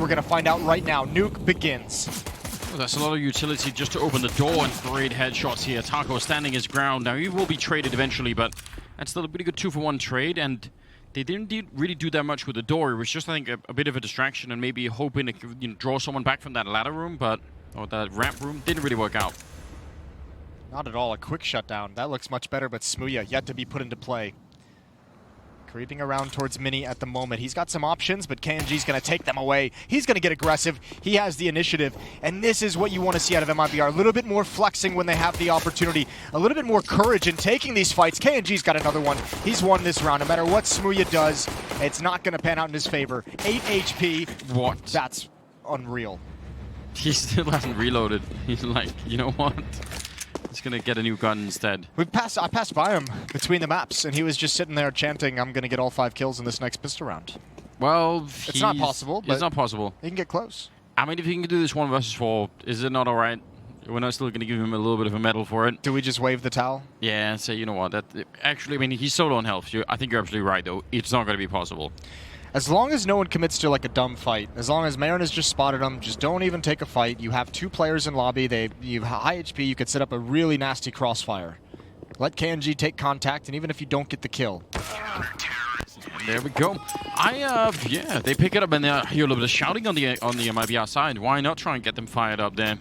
We're going to find out right now. Nuke begins. Well, that's a lot of utility just to open the door, and great headshots here. Taco standing his ground. Now, he will be traded eventually, but that's still a pretty good 2-for-1 trade, and they didn't really do that much with the door. It was just, I think, a bit of a distraction and maybe hoping to draw someone back from that ladder room, or that ramp room. Didn't really work out. Not at all a quick shutdown. That looks much better, but Smooya yet to be put into play. Creeping around towards Mini at the moment. He's got some options, but KNG's going to take them away. He's going to get aggressive. He has the initiative, and this is what you want to see out of MIBR. A little bit more flexing when they have the opportunity. A little bit more courage in taking these fights. KNG's got another one. He's won this round. No matter what Smooya does, it's not going to pan out in his favor. 8 HP. What? That's unreal. He still hasn't reloaded. He's like, you know what? He's gonna get a new gun instead. I passed by him between the maps, and he was just sitting there chanting, "I'm gonna get all 5 kills in this next pistol round." Well, it's not possible. But it's not possible. He can get close. I mean, if he can do this 1 versus 4, is it not all right? We're not still gonna give him a little bit of a medal for it. Do we just wave the towel? Yeah, and say, you know what? That actually, I mean, he's solo on health. I think you're absolutely right, though. It's not gonna be possible. As long as no one commits to like a dumb fight, as long as Marin has just spotted him, just don't even take a fight. You have 2 players in lobby. You have high HP. You could set up a really nasty crossfire. Let KNG take contact, and even if you don't get the kill. And there we go. Yeah, they pick it up, and hear a little bit of shouting on the MIBR side. Why not try and get them fired up there?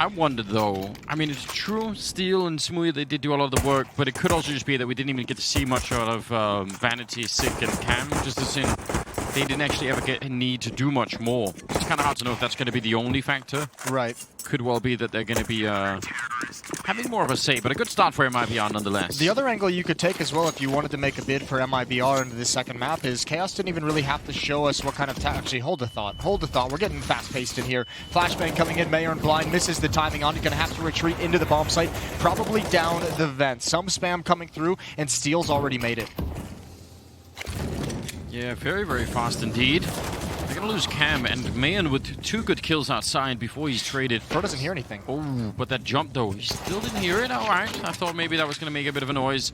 I wonder, though. I mean, it's true, Steel and Smooya, they did do a lot of the work, but it could also just be that we didn't even get to see much out of Vanity, Sick, and Cam, just as in they didn't actually ever get a need to do much more. It's kind of hard to know if that's going to be the only factor. Right. Could well be that they're going to be having more of a say, but a good start for MIBR nonetheless. The other angle you could take as well if you wanted to make a bid for MIBR into the second map is Chaos didn't even really have to show us what kind of actually, hold the thought. We're getting fast-paced in here. Flashbang coming in, Mayor and Blind misses the timing on it. Going to have to retreat into the bomb site, probably down the vent. Some spam coming through, and Steel's already made it. Yeah, very, very fast indeed. They're going to lose Cam, and Mayan with 2 good kills outside before he's traded. Pro doesn't hear anything. Oh, but that jump, though, he still didn't hear it. All right, I thought maybe that was going to make a bit of a noise.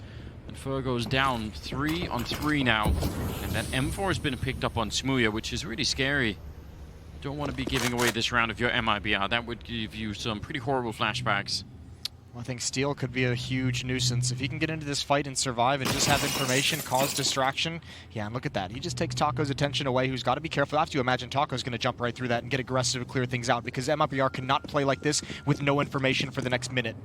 And Fur goes down 3 on 3 now. And that M4 has been picked up on Smooya, which is really scary. Don't want to be giving away this round if you're MIBR. That would give you some pretty horrible flashbacks. I think Steel could be a huge nuisance. If he can get into this fight and survive and just have information, cause distraction. Yeah, and look at that. He just takes Taco's attention away, who's got to be careful. I have to imagine Taco's going to jump right through that and get aggressive to clear things out, because MIBR cannot play like this with no information for the next minute.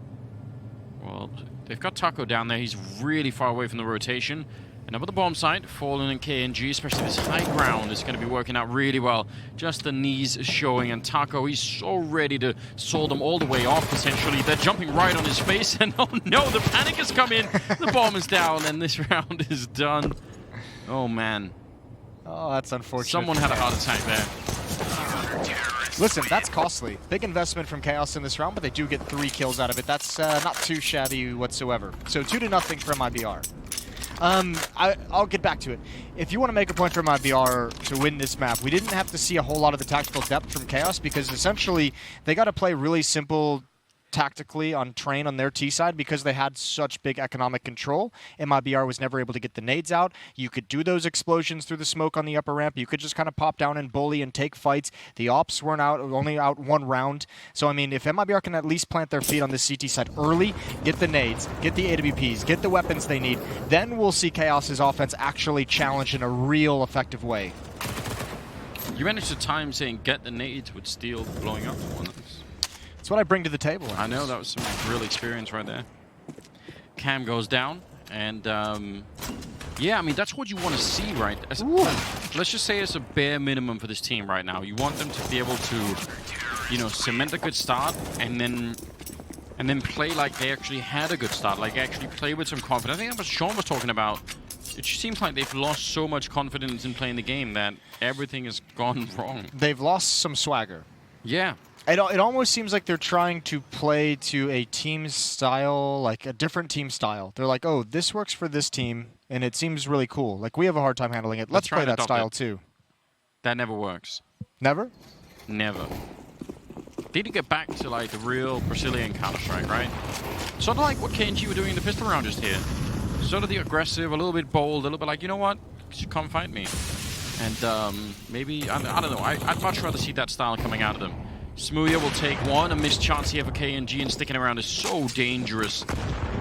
Well, they've got Taco down there. He's really far away from the rotation. And up at the bomb site, Fallen and KNG, especially this high ground, is going to be working out really well. Just the knees showing, and Taco, he's so ready to saw them all the way off, essentially. They're jumping right on his face, and oh no, the panic has come in. The bomb is down, and this round is done. Oh, man. Oh, that's unfortunate. Someone had a heart attack there. Listen, that's costly. Big investment from Chaos in this round, but they do get 3 kills out of it. That's not too shabby whatsoever. So 2-0 for MIBR. I'll get back to it. If you want to make a point for MIBR to win this map, we didn't have to see a whole lot of the tactical depth from Chaos, because essentially they got to play really simple tactically on train on their T side because they had such big economic control. MIBR was never able to get the nades out. You could do those explosions through the smoke on the upper ramp. You could just kind of pop down and bully and take fights. The ops weren't out, only out 1 round. So, I mean, if MIBR can at least plant their feet on the CT side early, get the nades, get the AWPs, get the weapons they need, then we'll see Chaos's offense actually challenge in a real effective way. You managed to time saying get the nades with Steel blowing up one. That's what I bring to the table. I know, that was some real experience right there. Cam goes down, and yeah, I mean, that's what you want to see, right? Let's just say it's a bare minimum for this team right now. You want them to be able to, you know, cement a good start, and then play like they actually had a good start, like actually play with some confidence. I think that's what Sean was talking about. It seems like they've lost so much confidence in playing the game that everything has gone wrong. They've lost some swagger. Yeah. It almost seems like they're trying to play to a team style, like a different team style. They're like, oh, this works for this team, and it seems really cool. Like, we have a hard time handling it. Let's play that style too. That never works. Never? Never. They need to get back to like the real Brazilian Counter-Strike, right? Sort of like what KNG were doing in the pistol round just here. Sort of the aggressive, a little bit bold, a little bit like, you know what? Come fight me. And maybe, I don't know, I'd much rather see that style coming out of them. Smooya will take one. A missed chance here for KNG, and sticking around is so dangerous.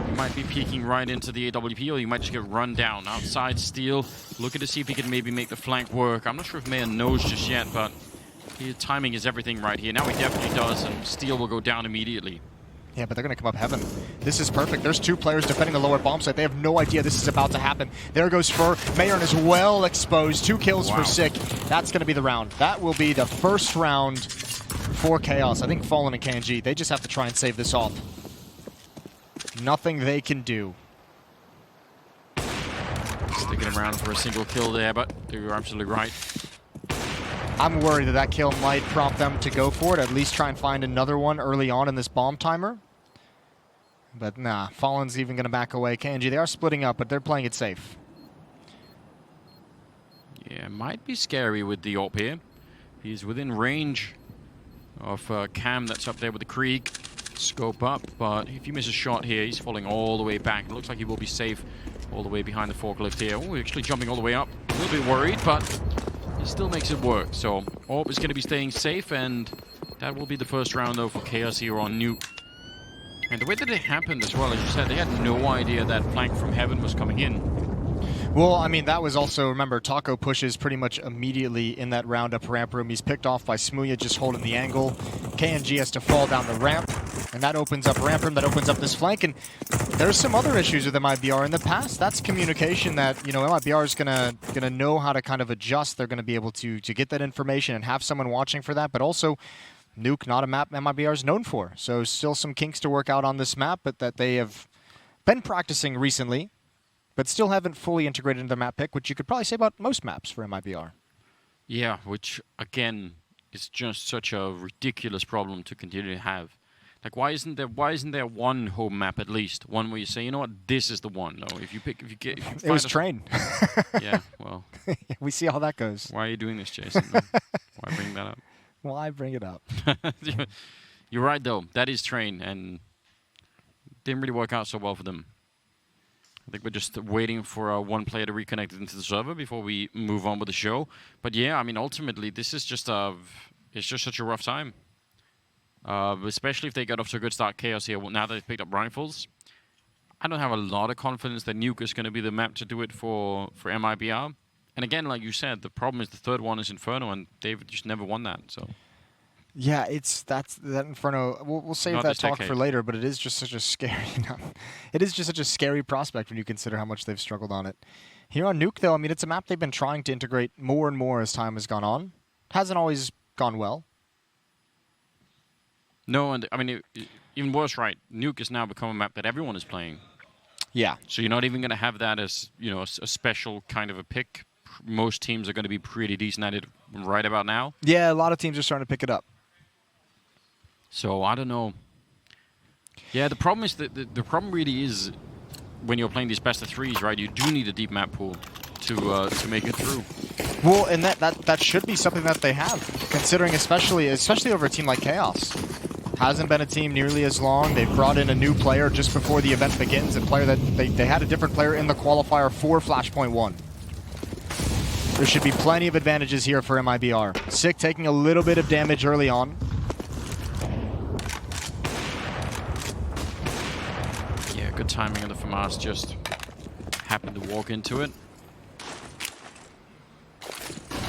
You might be peeking right into the AWP, or you might just get run down. Outside, Steel looking to see if he can maybe make the flank work. I'm not sure if Mayer knows just yet, but his timing is everything right here. Now he definitely does, and Steel will go down immediately. Yeah, but they're going to come up heaven. This is perfect. There's two players defending the lower bomb site. They have no idea this is about to happen. There goes Fur. Mayern is well exposed. 2 kills for Sick. That's going to be the round. That will be the first round for Chaos. I think Fallen and KNG, they just have to try and save this off. Nothing they can do. Sticking around for a single kill there, but you're absolutely right. I'm worried that that kill might prompt them to go for it, at least try and find another one early on in this bomb timer. But nah, Fallen's even going to back away. KNG, they are splitting up, but they're playing it safe. Yeah, might be scary with the AWP here. He's within range of Cam that's up there with the Krieg. Scope up, but if he misses a shot here, he's falling all the way back. It looks like he will be safe all the way behind the forklift here. Oh, actually jumping all the way up. A little bit worried, but he still makes it work. So AWP is going to be staying safe, and that will be the first round, though, for Chaos here on Nuke. And the way that it happened as well, as you said, they had no idea that flank from heaven was coming in. Well, I mean, that was also, remember, Taco pushes pretty much immediately in that round up ramp room. He's picked off by Smooya just holding the angle. KNG has to fall down the ramp, and that opens up ramp room, that opens up this flank. And there's some other issues with MIBR in the past. That's communication that, you know, MIBR is gonna know how to kind of adjust. They're gonna be able to get that information and have someone watching for that. But also, Nuke, not a map MIBR is known for. So still some kinks to work out on this map, but that they have been practicing recently, but still haven't fully integrated into their map pick, which you could probably say about most maps for MIBR. Yeah, which, again, is just such a ridiculous problem to continue to have. Like, why isn't there one home map at least? One where you say, you know what, this is the one. No, if you it was Train. Yeah, well. We see how that goes. Why are you doing this, Jason? Why bring that up? Why bring it up? You're right, though. That is Train, and didn't really work out so well for them. I think we're just waiting for one player to reconnect into the server before we move on with the show. But yeah, I mean, ultimately, this is just it's just such a rough time. Especially if they get off to a good start, Chaos here. Now that they've picked up rifles, I don't have a lot of confidence that Nuke is going to be the map to do it for MIBR. And again, like you said, the problem is the third one is Inferno, and they've just never won that. So. Yeah, that Inferno. We'll save Not that talk decade. for later, but it is just such a scary. It is just such a scary prospect when you consider how much they've struggled on it. Here on Nuke, though, I mean, it's a map they've been trying to integrate more and more as time has gone on. Hasn't always gone well. No, and I mean, even worse, right? Nuke has now become a map that everyone is playing. Yeah. So you're not even going to have that as, you know, a special kind of a pick. Most teams are going to be pretty decent at it right about now. Yeah, a lot of teams are starting to pick it up. So I don't know. Yeah, the problem is that the problem really is when you're playing these best of threes, right? You do need a deep map pool to make it through. Well, and that should be something that they have, considering especially over a team like Chaos. Hasn't been a team nearly as long. They've brought in a new player just before the event begins, a player that they had a different player in the qualifier for Flashpoint 1. There should be plenty of advantages here for MIBR. Sick taking a little bit of damage early on. Yeah, good timing of the FAMAS, just happened to walk into it.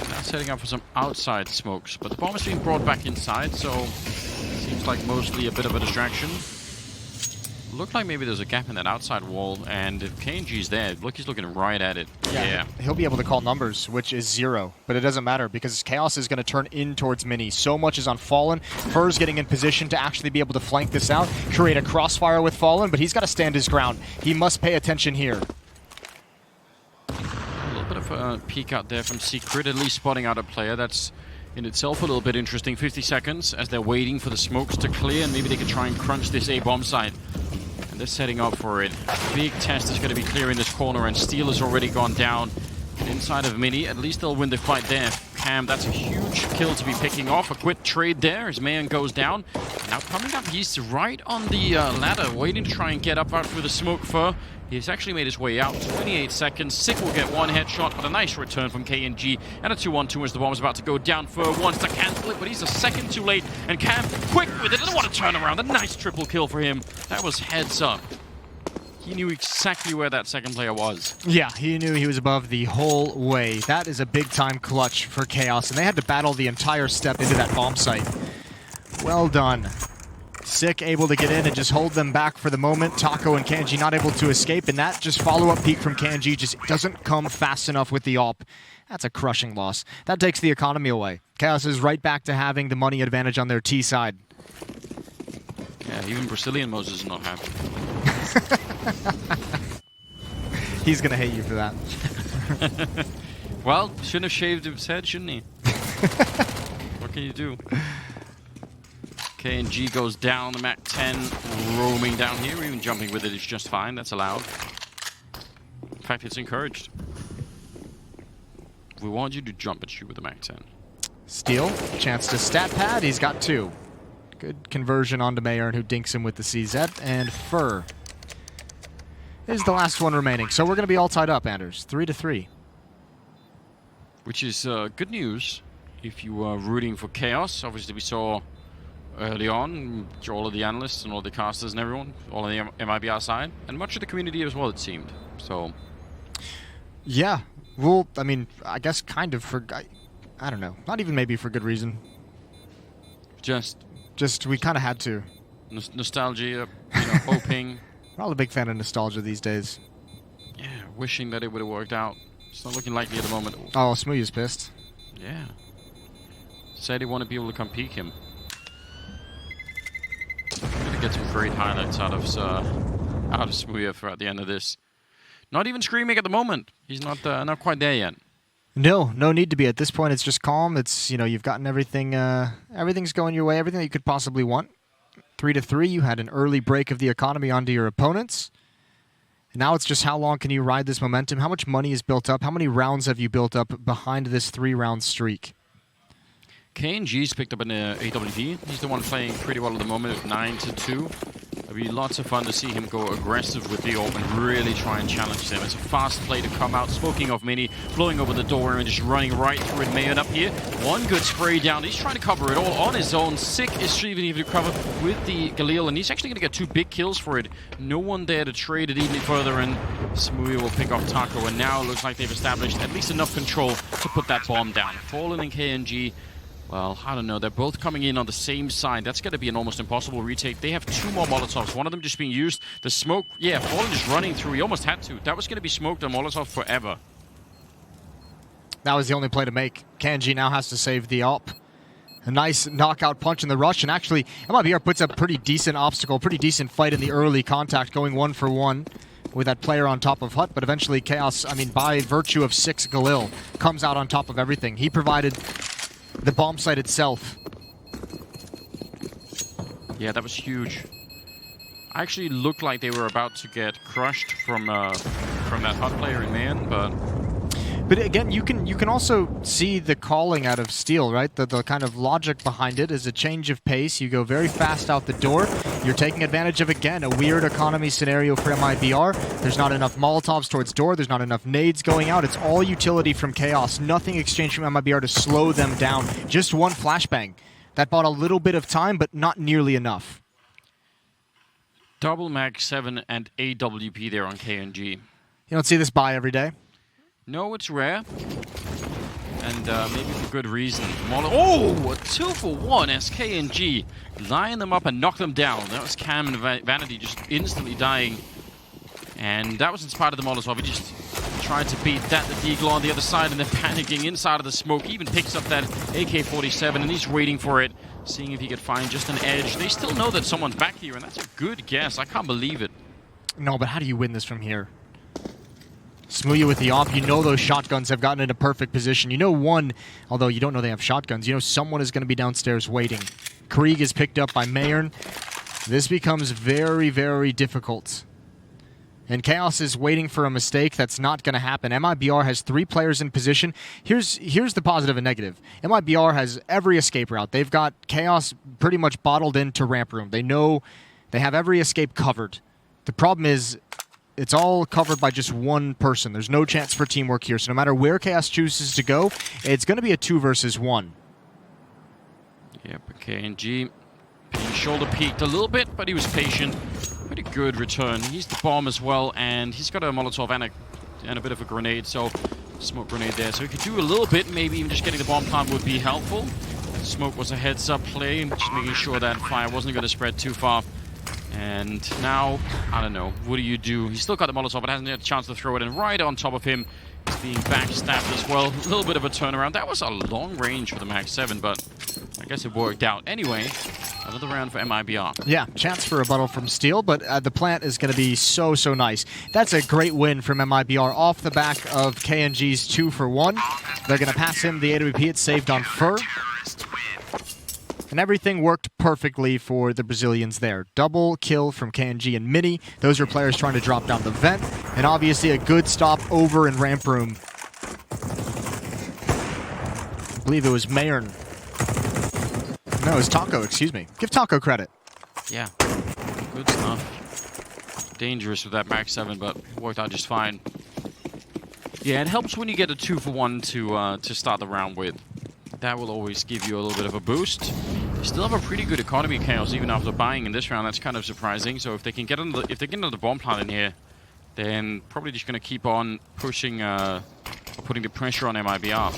Now setting up for some outside smokes, but the bomb is being brought back inside, so seems like mostly a bit of a distraction. Looked like maybe there's a gap in that outside wall, and if KNG's there, look, he's looking right at it. Yeah. He'll be able to call numbers, which is 0, but it doesn't matter because Chaos is going to turn in towards Mini. So much is on Fallen. Fur's getting in position to actually be able to flank this out, create a crossfire with Fallen, but he's got to stand his ground. He must pay attention here. A little bit of a peek out there from Secret, at least spotting out a player. That's in itself a little bit interesting. 50 seconds as they're waiting for the smokes to clear, and maybe they can try and crunch this A-bomb site. And they're setting up for it. Big test is going to be clearing this corner, and Steel has already gone down. inside of Mini. At least they'll win the fight there. Cam, that's a huge kill to be picking off. A quick trade there as Mayan goes down. Now coming up, he's right on the ladder, waiting to try and get up out through the smoke fur. He's actually made his way out. 28 seconds. Sick will get one headshot, but a nice return from KNG. And a 2-on-2 as the bomb is about to go down. Fur wants to cancel it, but he's a second too late. And Cam, quick with it, doesn't want to turn around. A nice triple kill for him. That was heads up. He knew exactly where that second player was. Yeah, he knew he was above the whole way. That is a big-time clutch for Chaos, and they had to battle the entire step into that bomb site. Well done. Sick able to get in and just hold them back for the moment. Taco and Kanji not able to escape, and that just follow-up peek from Kanji just doesn't come fast enough with the AWP. That's a crushing loss. That takes the economy away. Chaos is right back to having the money advantage on their T side. Yeah, even Brazilian Moses is not happy. He's gonna hate you for that. Well, shouldn't have shaved his head, shouldn't he? What can you do? KNG goes down, the Mac 10 roaming down here, even jumping with it is just fine, that's allowed. In fact, it's encouraged. We want you to jump at you with the Mac 10. Steal, chance to stat pad, he's got 2. Good conversion onto Mayern, who dinks him with the CZ, and Fur is the last one remaining. So we're going to be all tied up, Anders. 3-3. Which is good news if you are rooting for Chaos. Obviously, we saw early on all of the analysts and all the casters and everyone, all on the MIBR side, and much of the community as well, it seemed. So, yeah. Well, I mean, I guess kind of for, I don't know. Not even maybe for good reason. Just we kind of had to. Nostalgia, you know, hoping. I'm not a big fan of nostalgia these days. Yeah, wishing that it would have worked out. It's not looking likely at the moment. Oh, Smooth is pissed. Yeah. Said he wanted people to come peek him. Gonna get some great highlights out of Smooth for at the end of this. Not even screaming at the moment. He's not quite there yet. No need to be at this point. It's just calm. It's, you know, you've gotten everything. Everything's going your way. Everything that you could possibly want. 3-3. You had an early break of the economy onto your opponents. And now it's just how long can you ride this momentum? How much money is built up? How many rounds have you built up behind this 3-round streak? KNG's picked up an AWP. He's the one playing pretty well at the moment at 9-2. It'll be lots of fun to see him go aggressive with the AWP and really try and challenge them. It's a fast play to come out. Smoking off Mini, blowing over the door and just running right through it. Mayan up here. One good spray down. He's trying to cover it all on his own. Sick is even able to cover with the Galil, and he's actually going to get 2 big kills for it. No one there to trade it even further, and Smoothie will pick off Taco, and now it looks like they've established at least enough control to put that bomb down. Fallen and KNG. Well, I don't know. They're both coming in on the same side. That's going to be an almost impossible retake. They have 2 more Molotovs. One of them just being used. The smoke, yeah, Fallen just running through. He almost had to. That was going to be smoked on Molotov forever. That was the only play to make. Kanji now has to save the AWP. A nice knockout punch in the rush, and actually, MIBR puts up pretty decent obstacle, pretty decent fight in the early contact, going 1-for-1 with that player on top of Hut, but eventually Chaos, I mean, by virtue of 6 Galil, comes out on top of everything. He provided the bomb site itself. Yeah, that was huge. Actually looked like they were about to get crushed from that Hut player in man, but again, you can also see the calling out of Steel, right? The kind of logic behind it is a change of pace. You go very fast out the door. You're taking advantage of, again, a weird economy scenario for MIBR. There's not enough Molotovs towards door. There's not enough nades going out. It's all utility from Chaos. Nothing exchanged from MIBR to slow them down. Just one flashbang. That bought a little bit of time, but not nearly enough. Double Mag 7 and AWP there on KNG. You don't see this buy every day. No, it's rare. And maybe for good reason. Oh, a 2-for-1 SKNG. Line them up and knock them down. That was Cam and Vanity just instantly dying. And that was in spite of the Molotov. He just tried to beat that, the Deagle on the other side, and then panicking inside of the smoke. Even picks up that AK-47, and he's waiting for it, seeing if he could find just an edge. They still know that someone's back here, and that's a good guess. I can't believe it. No, but how do you win this from here? Smoothie with the AWP, you know those shotguns have gotten in a perfect position. You know one, although you don't know they have shotguns, you know someone is going to be downstairs waiting. Krieg is picked up by Mayern. This becomes very, very difficult. And Chaos is waiting for a mistake that's not going to happen. MIBR has 3 players in position. Here's the positive and negative. MIBR has every escape route. They've got Chaos pretty much bottled into ramp room. They know they have every escape covered. The problem is it's all covered by just one person. There's no chance for teamwork here. So no matter where Chaos chooses to go, it's going to be a 2 versus 1. Yeah, but KNG shoulder peaked a little bit, but he was patient. Pretty good return. He's the bomb as well, and he's got a Molotov and a bit of a grenade, so smoke grenade there. So he could do a little bit, maybe even just getting the bomb plant would be helpful. Smoke was a heads-up play, just making sure that fire wasn't going to spread too far. And now, I don't know, what do you do? He's still got the Molotov, but hasn't had a chance to throw it in right on top of him. He's being backstabbed as well. A little bit of a turnaround. That was a long range for the Max 7, but I guess it worked out. Anyway, another round for MIBR. Yeah, chance for a rebuttal from Steel, but the plant is going to be so nice. That's a great win from MIBR off the back of KNG's 2 for 1. They're going to pass him the AWP. It's saved on Fur. And everything worked perfectly for the Brazilians there. Double kill from KNG and Mini. Those are players trying to drop down the vent. And obviously a good stop over in ramp room. I believe it was Mayern. No, it was Taco, excuse me. Give Taco credit. Yeah, good stuff. Dangerous with that Max 7, but worked out just fine. Yeah, it helps when you get a 2 for 1 to start the round with. That will always give you a little bit of a boost. They still have a pretty good economy, Chaos, even after buying in this round. That's kind of surprising. So if they can get another bomb plant in here, then probably just going to keep on pushing, putting the pressure on MIBR.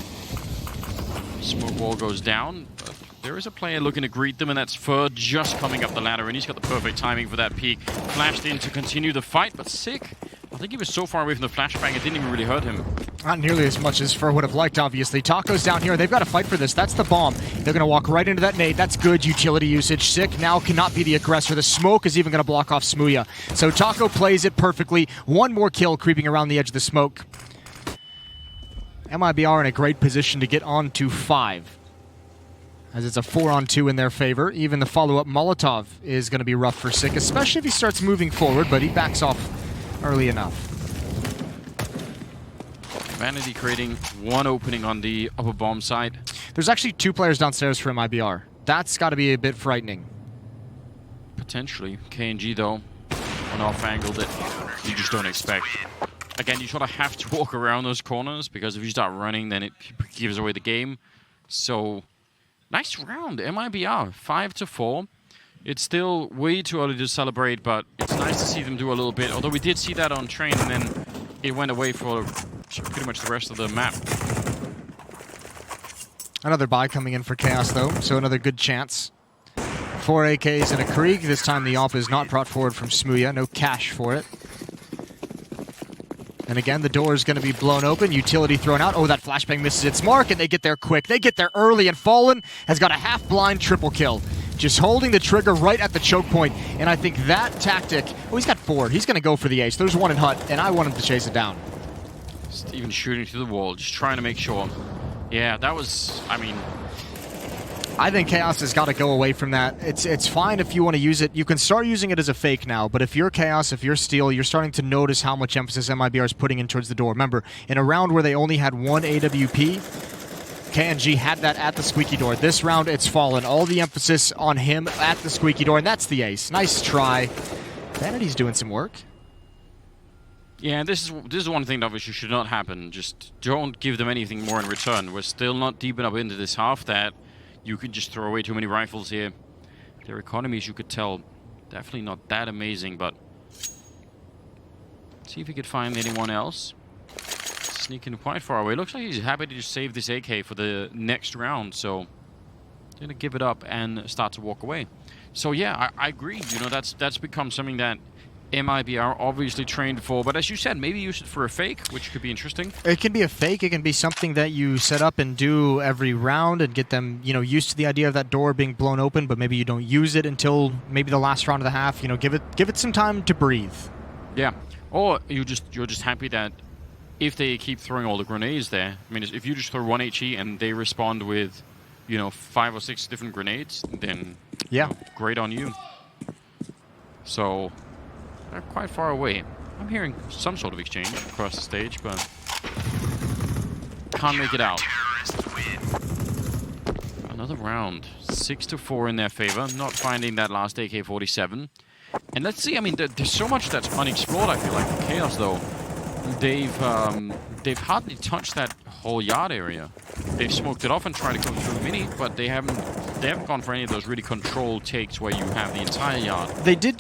Smoke wall goes down. But there is a player looking to greet them, and that's Fur just coming up the ladder, and he's got the perfect timing for that peek. Flashed in to continue the fight, but sick. I think he was so far away from the flashbang, it didn't even really hurt him. Not nearly as much as Fur would have liked, obviously. Taco's down here. They've got to fight for this. That's the bomb. They're going to walk right into that nade. That's good utility usage. Sick now cannot be the aggressor. The smoke is even going to block off Smooya. So Taco plays it perfectly. One more kill creeping around the edge of the smoke. MIBR in a great position to get on to 5. As it's a 4-on-2 in their favor. Even the follow-up Molotov is going to be rough for Sick, especially if he starts moving forward, but he backs off early enough. Vanity creating one opening on the upper bomb side. There's actually 2 players downstairs for MIBR. That's got to be a bit frightening. Potentially. KNG, though, an off angle that you just don't expect. Again, you sort of have to walk around those corners, because if you start running, then it gives away the game. So, nice round, MIBR. 5-4. It's still way too early to celebrate, but it's nice to see them do a little bit. Although we did see that on train, and then it went away for pretty much the rest of the map. Another buy coming in for Chaos, though, so another good chance. 4 AKs and a Krieg. This time the AWP is not brought forward from Smooya. No cash for it. And again, the door is going to be blown open. Utility thrown out. Oh, that flashbang misses its mark, and they get there quick. They get there early, and Fallen has got a half-blind triple kill. Just holding the trigger right at the choke point. And I think that tactic... Oh, he's got 4. He's going to go for the ace. There's one in hut, and I want him to chase it down. Just even shooting through the wall, just trying to make sure. Yeah, that was... I mean... I think Chaos has got to go away from that. It's fine if you want to use it. You can start using it as a fake now, but if you're Chaos, if you're Steel, you're starting to notice how much emphasis MIBR is putting in towards the door. Remember, in a round where they only had 1 AWP, KNG had that at the squeaky door. This round, it's Fallen. All the emphasis on him at the squeaky door, and that's the ace. Nice try. Vanity's doing some work. Yeah, this is one thing that obviously should not happen. Just don't give them anything more in return. We're still not deep enough into this half that you could just throw away too many rifles here. Their economies, you could tell, definitely not that amazing, but... See if we could find anyone else. Sneaking quite far away. Looks like he's happy to just save this AK for the next round, so... Gonna give it up and start to walk away. So yeah, I agree. You know, that's become something that MIBR obviously trained for, but as you said, maybe use it for a fake, which could be interesting. It can be a fake. It can be something that you set up and do every round and get them, you know, used to the idea of that door being blown open, but maybe you don't use it until maybe the last round of the half. You know, give it some time to breathe. Yeah, or you're just happy that if they keep throwing all the grenades there, I mean, if you just throw 1 HE and they respond with, you know, 5 or 6 different grenades, then yeah, you know, great on you. So. They're quite far away. I'm hearing some sort of exchange across the stage, but can't make it out. Another round. 6-4 in their favor. Not finding that last AK-47. And let's see, I mean, there's so much that's unexplored, I feel like. Chaos, though, they've hardly touched that whole yard area. They've smoked it off and tried to come through mini, but they haven't gone for any of those really controlled takes where you have the entire yard. They did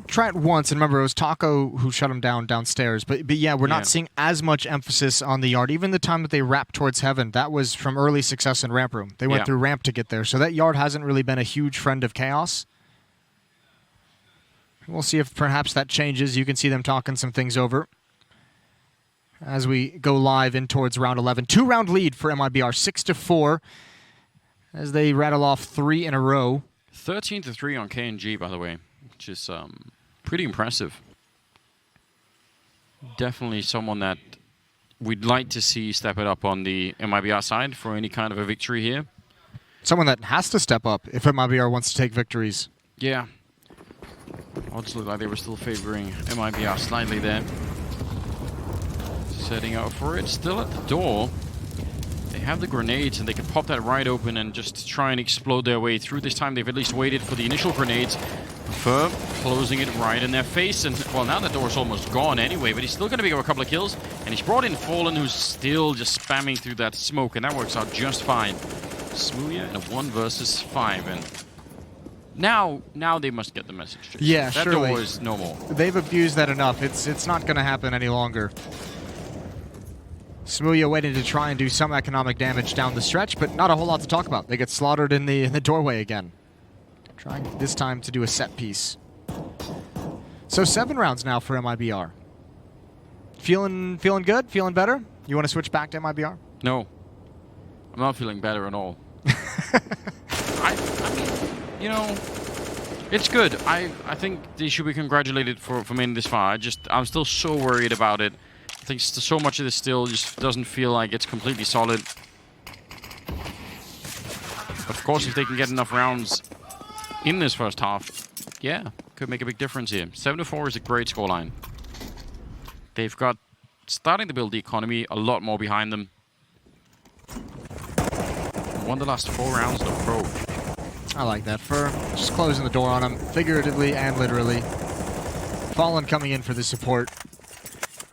try it once, and remember, it was Taco who shut him down downstairs. But yeah, we're not seeing as much emphasis on the yard. Even the time that they wrapped towards heaven, that was from early success in ramp room. They went through ramp to get there. So that yard hasn't really been a huge friend of Chaos. We'll see if perhaps that changes. You can see them talking some things over as we go live in towards round 11. 2-round lead for MIBR, 6-4, as they rattle off 3 in a row. 13-3 on KNG, by the way, which is pretty impressive. Definitely someone that we'd like to see step it up on the MIBR side for any kind of a victory here. Someone that has to step up if MIBR wants to take victories. Yeah. Odds look like they were still favoring MIBR slightly there. Setting out for it. Still at the door. They have the grenades and they can pop that right open and just try and explode their way through. This time they've at least waited for the initial grenades. Fur closing it right in their face. And, well, now the door's almost gone anyway, but he's still going to pick up a couple of kills. And he's brought in Fallen, who's still just spamming through that smoke, and that works out just fine. Smooya in a 1 versus 5, and now they must get the message. Yeah, that surely. door is no more. They've abused that enough. It's not going to happen any longer. Smooya waiting to try and do some economic damage down the stretch, but not a whole lot to talk about. They get slaughtered in the doorway again. Trying this time to do a set piece. So 7 rounds now for MIBR. Feeling good? Feeling better? You want to switch back to MIBR? No. I'm not feeling better at all. I mean, you know, it's good. I think they should be congratulated for making this far. I'm still so worried about it. I think so much of this still just doesn't feel like it's completely solid. Of course, if they can get enough rounds in this first half, yeah, could make a big difference here. 7-4 is a great scoreline. They've got, starting to build the economy, a lot more behind them. Won the last 4 rounds, though, pro. I like that. Fur just closing the door on him, figuratively and literally. Fallen coming in for the support.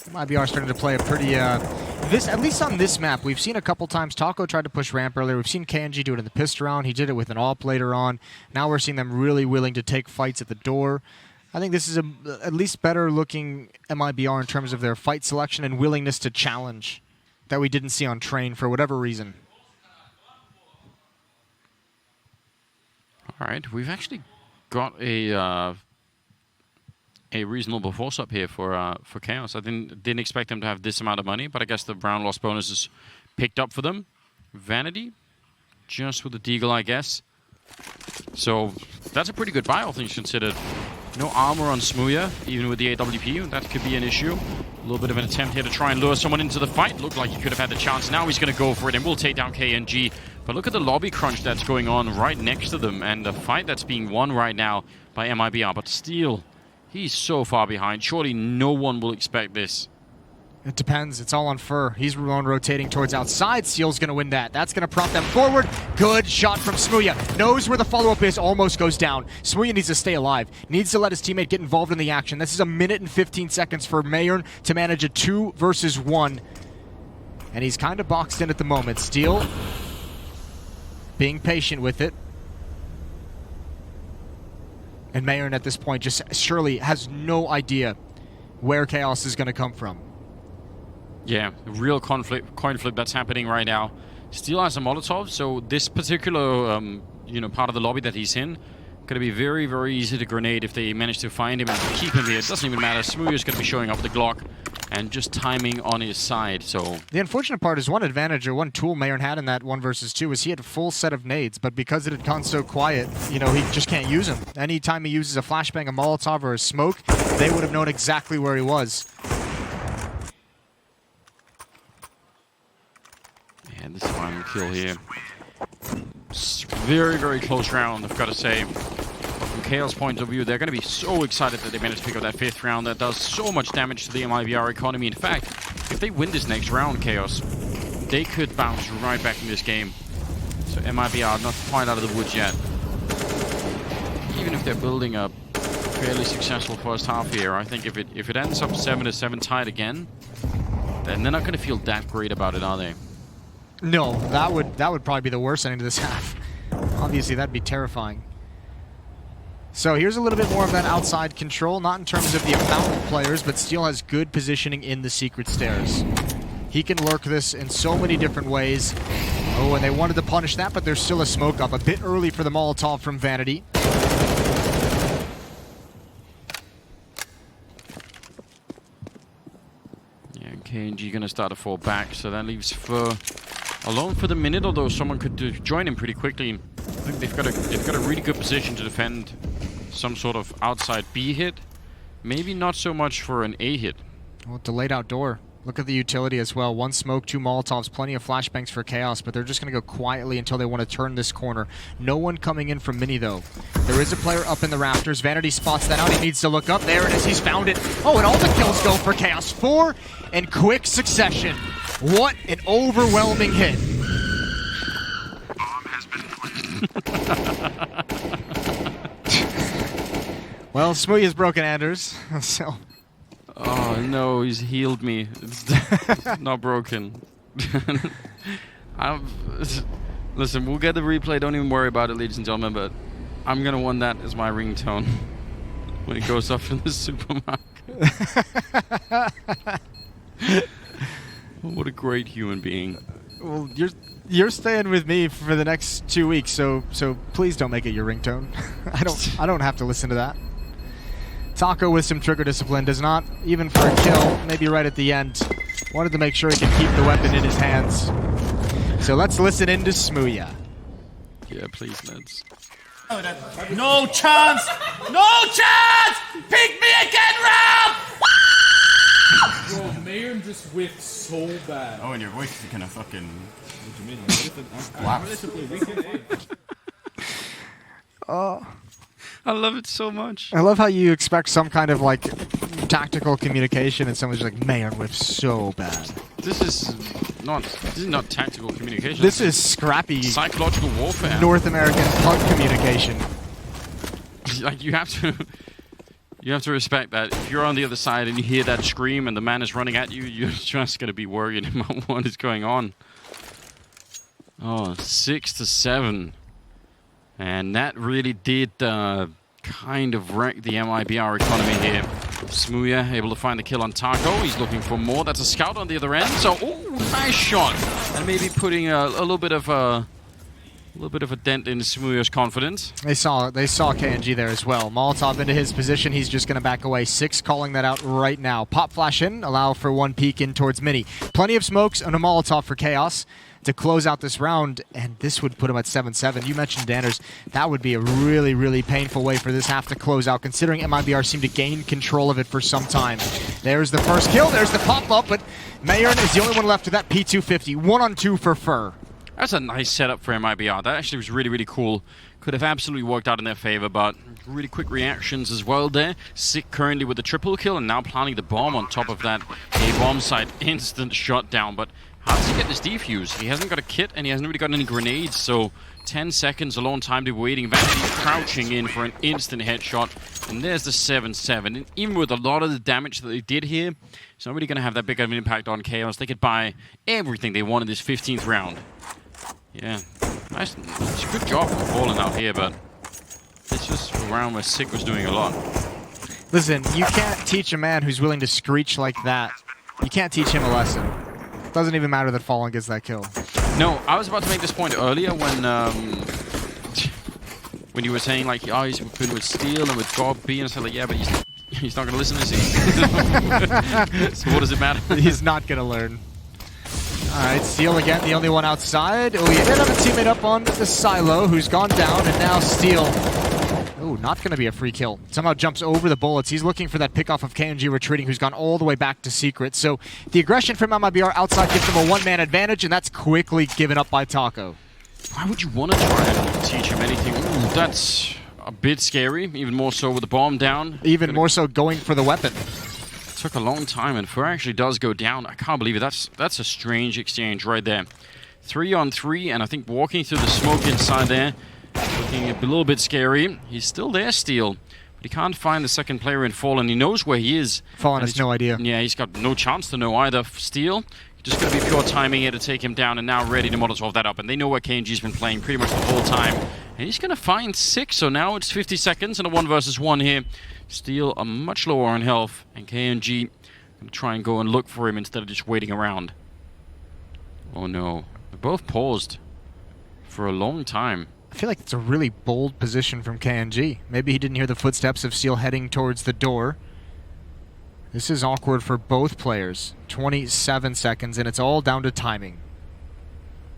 MIBR starting to play a pretty, at least on this map, we've seen a couple times. Taco tried to push ramp earlier. We've seen KNG do it in the pistol round. He did it with an AWP later on. Now we're seeing them really willing to take fights at the door. I think this is at least better looking MIBR in terms of their fight selection and willingness to challenge that we didn't see on Train for whatever reason. All right, we've actually got a reasonable force up here for Chaos. I didn't expect them to have this amount of money, but I guess the round loss bonus is picked up for them. Vanity, just with the Deagle, I guess. So that's a pretty good buy, all things considered. No armor on Smooya, even with the AWP. That could be an issue. A little bit of an attempt here to try and lure someone into the fight. Looked like he could have had the chance. Now he's going to go for it and will take down KNG. But look at the lobby crunch that's going on right next to them, and the fight that's being won right now by MIBR. But still, he's so far behind. Surely no one will expect this. It depends. It's all on Fur. He's rotating towards outside. Seal's going to win that. That's going to prompt them forward. Good shot from Smooya. Knows where the follow-up is. Almost goes down. Smooya needs to stay alive. Needs to let his teammate get involved in the action. This is a minute and 15 seconds for Mayern to manage a 2 versus 1. And he's kind of boxed in at the moment. Steel being patient with it. And Mayern at this point just surely has no idea where Chaos is going to come from. Yeah, real coin flip that's happening right now. Steel has a Molotov, so this particular part of the lobby that he's in going to be very, very easy to grenade if they manage to find him and keep him here. It doesn't even matter. Smooya's going to be showing up the Glock and just timing on his side. So the unfortunate part is one advantage or one tool Mayern had in that 1 versus 2 is he had a full set of nades, but because it had gone so quiet, he just can't use them. Anytime he uses a flashbang, a Molotov, or a smoke, they would have known exactly where he was. And this final kill here. Very, very close round, I've got to say. From Chaos point of view, they're going to be so excited that they managed to pick up that 5th round. That does so much damage to the MIBR economy. In fact, if they win this next round, Chaos, they could bounce right back in this game. So MIBR not quite out of the woods yet. Even if they're building a fairly successful first half here, I think if it ends up 7-7 tied again, then they're not going to feel that great about it, are they? No, that would probably be the worst ending to this half. Obviously, that'd be terrifying. So here's a little bit more of that outside control, not in terms of the amount of players, but Steel has good positioning in the secret stairs. He can lurk this in so many different ways. Oh, and they wanted to punish that, but there's still a smoke up. A bit early for the Molotov from Vanity. Yeah, KNG gonna start to fall back, so that leaves Fur alone for the minute, although someone could join him pretty quickly. I think they've got a really good position to defend some sort of outside B hit. Maybe not so much for an A hit. Well, delayed outdoor. Look at the utility as well. 1 smoke, 2 Molotovs, plenty of flashbangs for Chaos, but they're just going to go quietly until they want to turn this corner. No one coming in from Mini, though. There is a player up in the rafters. Vanity spots that out. He needs to look up. There it is. He's found it. Oh, and all the kills go for Chaos. 4 in quick succession. What an overwhelming hit. Bomb has been planted. Well, Smoothie has broken Anders, so... Oh no, he's healed me. It's not broken. Listen, we'll get the replay. Don't even worry about it, ladies and gentlemen. But I'm gonna want that as my ringtone when it goes off in the supermarket. What a great human being. Well, you're staying with me for the next 2 weeks, so please don't make it your ringtone. I don't have to listen to that. Taco with some trigger discipline does not, even for a kill, maybe right at the end. Wanted to make sure he can keep the weapon in his hands. So let's listen into Smooya. Yeah, please, lads. No chance! No chance! Pick me again, Rob! Bro, Mayern just whiffed so bad. Oh, and your voice is kind of fucking... Oh. I love it so much. I love how you expect some kind of like tactical communication and someone's just like, Mayern whiffed so bad. This is not tactical communication. This is scrappy psychological warfare. North American punk communication. Like you have to respect that. If you're on the other side and you hear that scream and the man is running at you, you're just gonna be worried about what is going on. Oh, 6-7. And that really did kind of wreck the MIBR economy here. Smooya able to find the kill on Taco. He's looking for more. That's a scout on the other end. So, oh, nice shot. And maybe putting a little bit of a dent in Smooya's confidence. They saw KNG there as well. Molotov into his position. He's just going to back away. 6 calling that out right now. Pop flash in. Allow for 1 peek in towards Mini. Plenty of smokes and a Molotov for Chaos to close out this round, and this would put him at 7-7. You mentioned Danners. That would be a really, really painful way for this half to close out, considering MIBR seemed to gain control of it for some time. There's the first kill. There's the pop-up, but Mayern is the only one left with that P250. 1-on-2 for Fur. That's a nice setup for MIBR. That actually was really, really cool. Could have absolutely worked out in their favor, but really quick reactions as well there. Sick currently with the triple kill, and now planting the bomb on top of that A-bomb site. Instant shutdown, but how does he get this defuse? He hasn't got a kit, and he hasn't really got any grenades, so 10 seconds, a long time to be waiting. Vanity crouching in for an instant headshot, and there's the 7-7. And even with a lot of the damage that they did here, it's not really going to have that big of an impact on Chaos. They could buy everything they want in this 15th round. Yeah, nice. It's a good job for falling out here, but it's just a round where Sick was doing a lot. Listen, you can't teach a man who's willing to screech like that. You can't teach him a lesson. Doesn't even matter that Fallen gets that kill. No, I was about to make this point earlier when you were saying like, oh, he's been with Steel and with God B, and I said like, yeah, but he's not going to listen to this. So what does it matter? He's not going to learn. Alright, Steel again, the only one outside. Oh, he did have a teammate up on the silo who's gone down, and now Steel. Oh, not going to be a free kill. Somehow jumps over the bullets. He's looking for that pickoff of KNG retreating, who's gone all the way back to Secret. So the aggression from MIBR outside gives them a one-man advantage, and that's quickly given up by Taco. Why would you want to try and teach him anything? Ooh, that's a bit scary, even more so with the bomb down. Even more so going for the weapon. Took a long time, and Fur actually does go down. I can't believe it. That's a strange exchange right there. 3-on-3, and I think walking through the smoke inside there, looking a little bit scary. He's still there, Steel, but he can't find the second player in Fallen. He knows where he is. Fallen has no idea. Yeah, he's got no chance to know either. Steel, just going to be pure timing here to take him down, and now ready to Molotov that up. And they know where KNG's been playing pretty much the whole time. And he's going to find 6, so now it's 50 seconds and a 1 versus 1 here. Steel are much lower on health, and KNG going to try and go and look for him instead of just waiting around. Oh no. They're both paused for a long time. I feel like it's a really bold position from KNG. Maybe he didn't hear the footsteps of Steel heading towards the door. This is awkward for both players. 27 seconds, and it's all down to timing.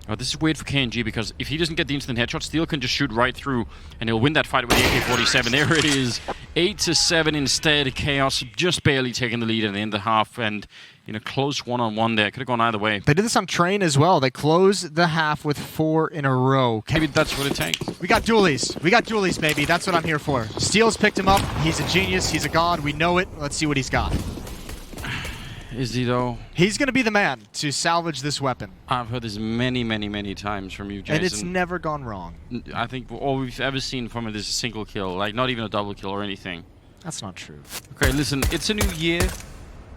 Oh, this is weird for KNG because if he doesn't get the instant headshot, Steel can just shoot right through and he'll win that fight with the AK-47. There it is. 8-7 instead. Chaos just barely taking the lead at the end of the half, and in a close one-on-one there. Could have gone either way. They did this on Train as well. They closed the half with 4 in a row. Maybe that's what it takes. We got dualies. We got dualies, baby. That's what I'm here for. Steel's picked him up. He's a genius. He's a god. We know it. Let's see what he's got. Is he, though? He's going to be the man to salvage this weapon. I've heard this many, many, many times from you, Jason. And it's never gone wrong. I think all we've ever seen from it is a single kill. Like, not even a double kill or anything. That's not true. Okay, listen. It's a new year.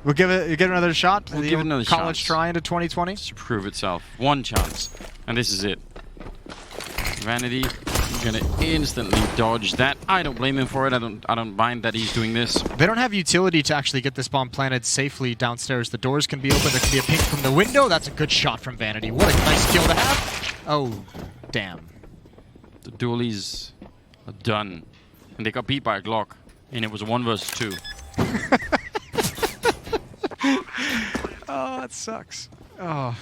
We'll give it another shot. We'll give it another college chance. try into 2020. To prove itself. One chance. And this is it. Vanity gonna instantly dodge that. I don't blame him for it. I don't mind that he's doing this. They don't have utility to actually get this bomb planted safely downstairs. The doors can be open. There can be a ping from the window. That's a good shot from Vanity. What a nice kill to have. Oh, damn. The dualies are done. And they got beat by a Glock. And it was a 1 versus 2. Oh, that sucks. Oh.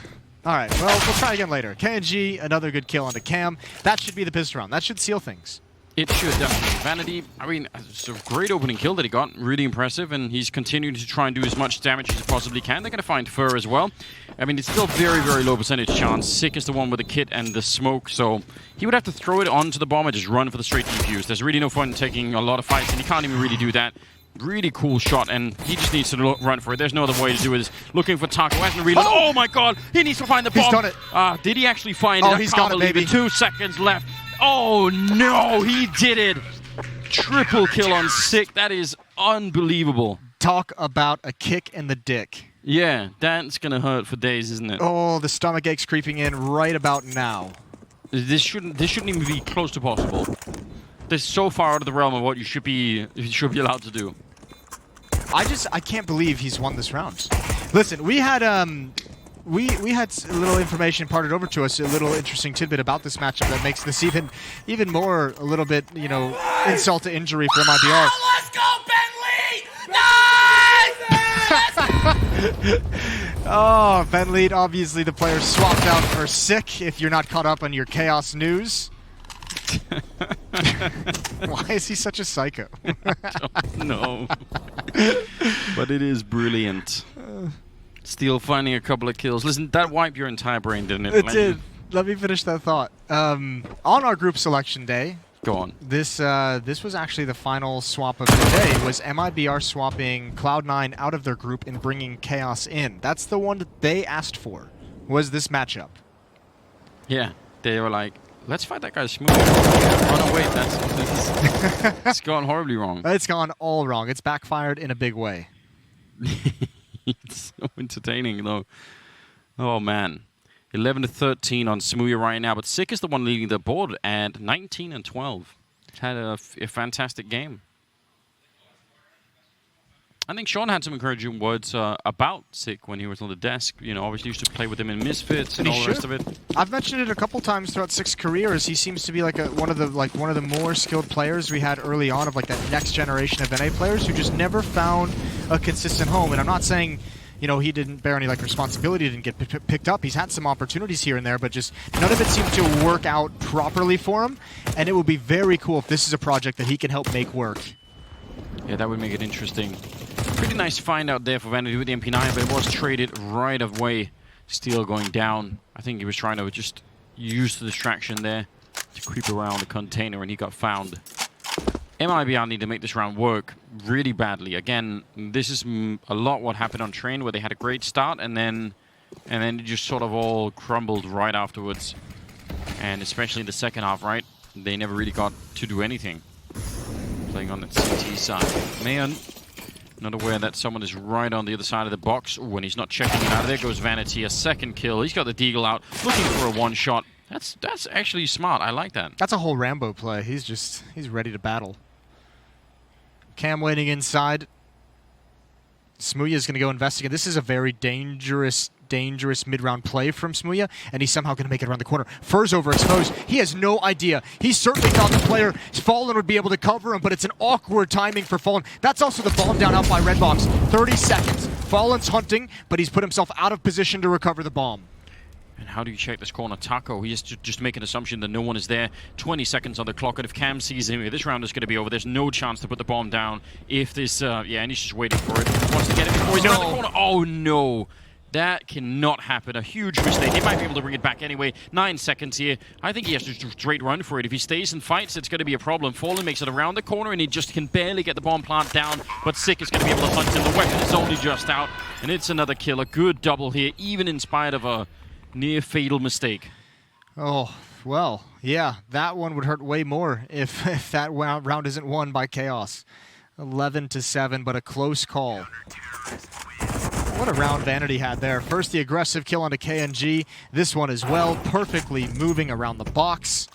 All right, well, we'll try again later. KNG, another good kill onto Cam. That should be the pistol round. That should seal things. It should, definitely. Vanity, I mean, it's a great opening kill that he got. Really impressive, and he's continuing to try and do as much damage as he possibly can. They're going to find Fur as well. I mean, it's still very, very low percentage chance. Sick is the one with the kit and the smoke, so he would have to throw it onto the bomb and just run for the straight defuse. There's really no fun taking a lot of fights, and he can't even really do that. Really cool shot, and he just needs to run for it. There's no other way to do it. Looking for Taco. Hasn't reloaded. Oh my god! He needs to find the bomb. He's done it. Did he actually find it? Oh, he's got it, baby. 2 seconds left. Oh no! He did it. Triple kill on Sick. That is unbelievable. Talk about a kick in the dick. Yeah, that's gonna hurt for days, isn't it? Oh, the stomach ache's creeping in right about now. This shouldn't even be close to possible. This is so far out of the realm of what you should be allowed to do. I can't believe he's won this round. Listen, we had we had a little information imparted over to us, a little interesting tidbit about this matchup that makes this even more a little bit, you know, insult to injury for MIBR. Let's go, Bentley! Nice! Oh, Ben Lead, obviously the player swapped out for Sick, if you're not caught up on your Chaos news. Why is he such a psycho? I don't know. But it is brilliant. Steel finding a couple of kills. Listen, that wiped your entire brain, didn't it? It did. Let me finish that thought. On our group selection day, go on. This was actually the final swap of the day. Was MIBR swapping Cloud9 out of their group and bringing Chaos in? That's the one that they asked for. Was this matchup? Yeah, they were like, let's fight that guy smooth. Oh no, wait, it's gone horribly wrong. It's gone all wrong. It's backfired in a big way. It's so entertaining, though. Oh, man. 11-13 on Smooya right now, but Sick is the one leading the board at 19-12. Had a fantastic game. I think Sean had some encouraging words about Sick when he was on the desk. You know, obviously used to play with him in Misfits and all the rest of it. I've mentioned it a couple times throughout Sick's career. As he seems to be like one of the more skilled players we had early on, of like that next generation of NA players who just never found a consistent home. And I'm not saying, you know, he didn't bear any like responsibility, didn't get picked up. He's had some opportunities here and there, but just none of it seemed to work out properly for him. And it would be very cool if this is a project that he can help make work. Yeah, that would make it interesting. Pretty nice find out there for Vanity with the MP9, but it was traded right away. Steel going down. I think he was trying to just use the distraction there to creep around the container, and he got found. MIBR need to make this round work really badly. Again, this is a lot what happened on Train, where they had a great start and then it just sort of all crumbled right afterwards. And especially in the second half, right? They never really got to do anything. Playing on the CT side. Man, not aware that someone is right on the other side of the box. When he's not checking it out, there goes Vanity, a second kill. He's got the Deagle out, looking for a one-shot. That's actually smart. I like that. That's a whole Rambo play. He's ready to battle. Cam waiting inside. Smooya is going to go investigate. This is a very dangerous mid-round play from Smooya, and he's somehow going to make it around the corner. Fur's overexposed. He has no idea. He certainly thought the player Fallen would be able to cover him, but it's an awkward timing for Fallen. That's also the bomb down out by Redbox. 30 seconds. Fallen's hunting, but he's put himself out of position to recover the bomb. And how do you check this corner? Taco, he has to just make an assumption that no one is there. 20 seconds on the clock, and if Cam sees him, this round is going to be over. There's no chance to put the bomb down. If this, yeah, and he's just waiting for it. Wants to get it before he's around the corner. Oh, no. That cannot happen. A huge mistake. He might be able to bring it back anyway. 9 seconds here. I think he has to straight run for it. If he stays and fights, it's going to be a problem. Fallen makes it around the corner, and he just can barely get the bomb plant down. But Sick is going to be able to hunt him. The weapon is only just out, and it's another kill. A good double here, even in spite of a near-fatal mistake. Oh, well, yeah, that one would hurt way more if that round isn't won by Chaos. 11-7, but a close call. What a round Vanity had there. First, the aggressive kill onto KNG. This one as well, perfectly moving around the box.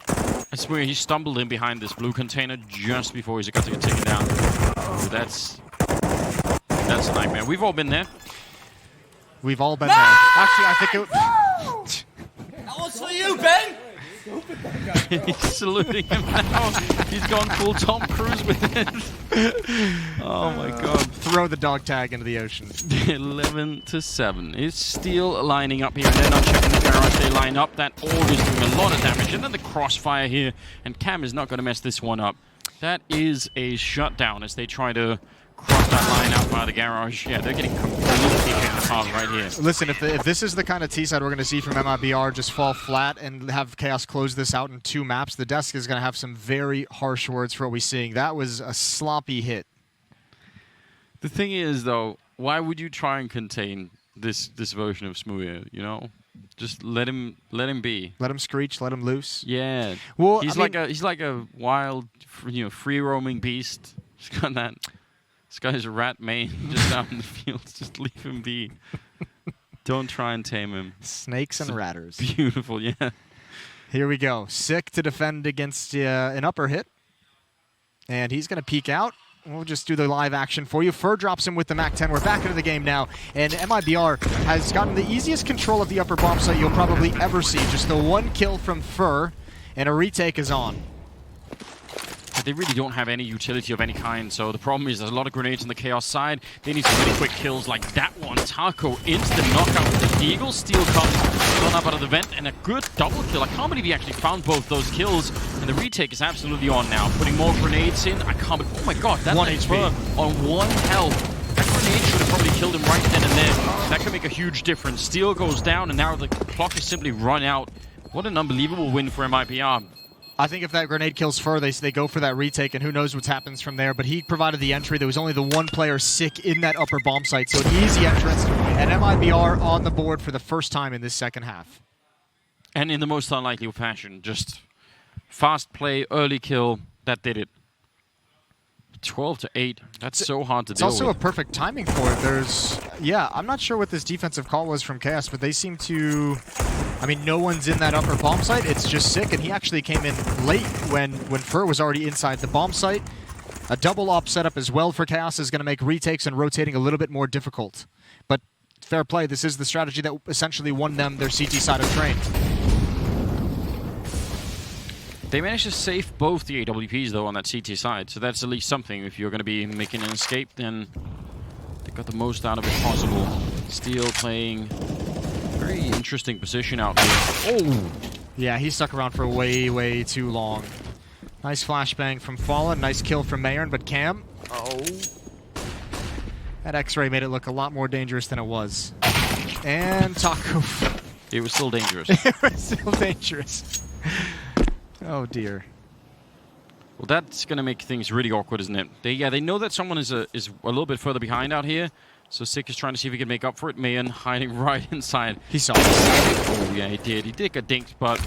I swear, he stumbled in behind this blue container just before he's got to get taken down. Oh, that's a nightmare. We've all been there. We've all been there. Actually, I think it... That was for you, Ben! He's saluting him now. He's gone full Tom Cruise with it. Oh my god. Throw the dog tag into the ocean. 11-7. It's still lining up here. They're not checking the garage. They line up. That orb is doing a lot of damage. And then the crossfire here. And Cam is not going to mess this one up. That is a shutdown as they try to cross that line out by the garage. Yeah, they're getting completely picked apart right here. Listen, if this is the kind of T-side we're going to see from MIBR just fall flat and have Chaos close this out in 2 maps, the desk is going to have some very harsh words for what we're seeing. That was a sloppy hit. The thing is, though, why would you try and contain this version of Smooya, you know? Just let him be. Let him screech, let him loose. Yeah. Well, he's like a wild, free roaming beast. He's got that. This guy's a rat main just out in the fields. Just leave him be. Don't try and tame him. Snakes and ratters. Beautiful, yeah. Here we go. Sick to defend against an upper hit. And he's going to peek out. We'll just do the live action for you. Fur drops him with the MAC-10. We're back into the game now. And MIBR has gotten the easiest control of the upper bomb site you'll probably ever see. Just the 1 kill from Fur, and a retake is on. They really don't have any utility of any kind, so the problem is there's a lot of grenades on the Chaos side. They need some really quick kills like that one. Taco, instant knockout with the Deagle. Steel comes run up out of the vent, and a good double kill. I can't believe he actually found both those kills, and the retake is absolutely on now. Putting more grenades in. I can't believe, oh my god, that 1 HP. On 1 health. That grenade should have probably killed him right then and there. That could make a huge difference. Steel goes down, and now the clock is simply run out. What an unbelievable win for MIBR. I think if that grenade kills Fur, they go for that retake, and who knows what happens from there. But he provided the entry. There was only the 1 player Sick in that upper bomb site, so an easy entrance. And MIBR on the board for the first time in this second half. And in the most unlikely fashion. Just fast play, early kill. That did it. 12-8. That's so hard to deal with. It's also a perfect timing for it. Yeah, I'm not sure what this defensive call was from Chaos, but they seem to... I mean, no one's in that upper bomb site. It's just Sick, and he actually came in late when Fur was already inside the bomb site. A double op setup as well for Chaos is going to make retakes and rotating a little bit more difficult. But fair play, this is the strategy that essentially won them their CT side of Train. They managed to save both the AWPs, though, on that CT side, so that's at least something. If you're going to be making an escape, then they got the most out of it possible. Steel playing very interesting position out here. Oh! Yeah, he stuck around for way, way too long. Nice flashbang from Fallen, nice kill from Mayern, but Cam... Oh. That X-ray made it look a lot more dangerous than it was. And Taco. It was still dangerous. It was still dangerous. Oh dear. Well, that's going to make things really awkward, isn't it? They know that someone is a little bit further behind out here. So Sick is trying to see if he can make up for it. Mayan hiding right inside. He saw it. Oh, yeah, he did. He did get dinked, but...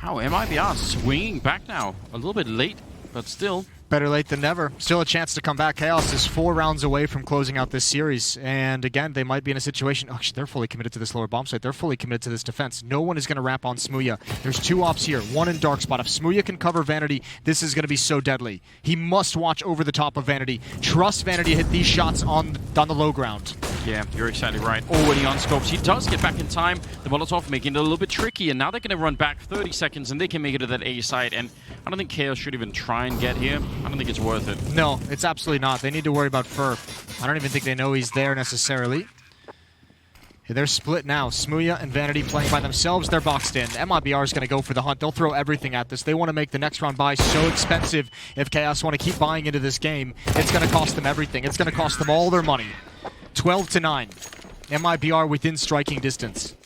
Wow, MIBR swinging back now. A little bit late, but still... Better late than never. Still a chance to come back. Chaos is 4 rounds away from closing out this series. And again, they might be in a situation... Oh, they're fully committed to this lower bomb site. They're fully committed to this defense. No one is going to wrap on Smooya. There's 2 ops here. 1 in dark spot. If Smooya can cover Vanity, this is going to be so deadly. He must watch over the top of Vanity. Trust Vanity to hit these shots on the low ground. Yeah, you're exactly right. Already on scopes. He does get back in time. The Molotov making it a little bit tricky, and now they're going to run back 30 seconds, and they can make it to that A side. And I don't think Chaos should even try and get here. I don't think it's worth it. No, it's absolutely not. They need to worry about Fur. I don't even think they know he's there necessarily. They're split now. Smooya and Vanity playing by themselves. They're boxed in. MIBR is going to go for the hunt. They'll throw everything at this. They want to make the next round buy so expensive. If Chaos want to keep buying into this game, it's going to cost them everything. It's going to cost them all their money. 12-9. MIBR within striking distance.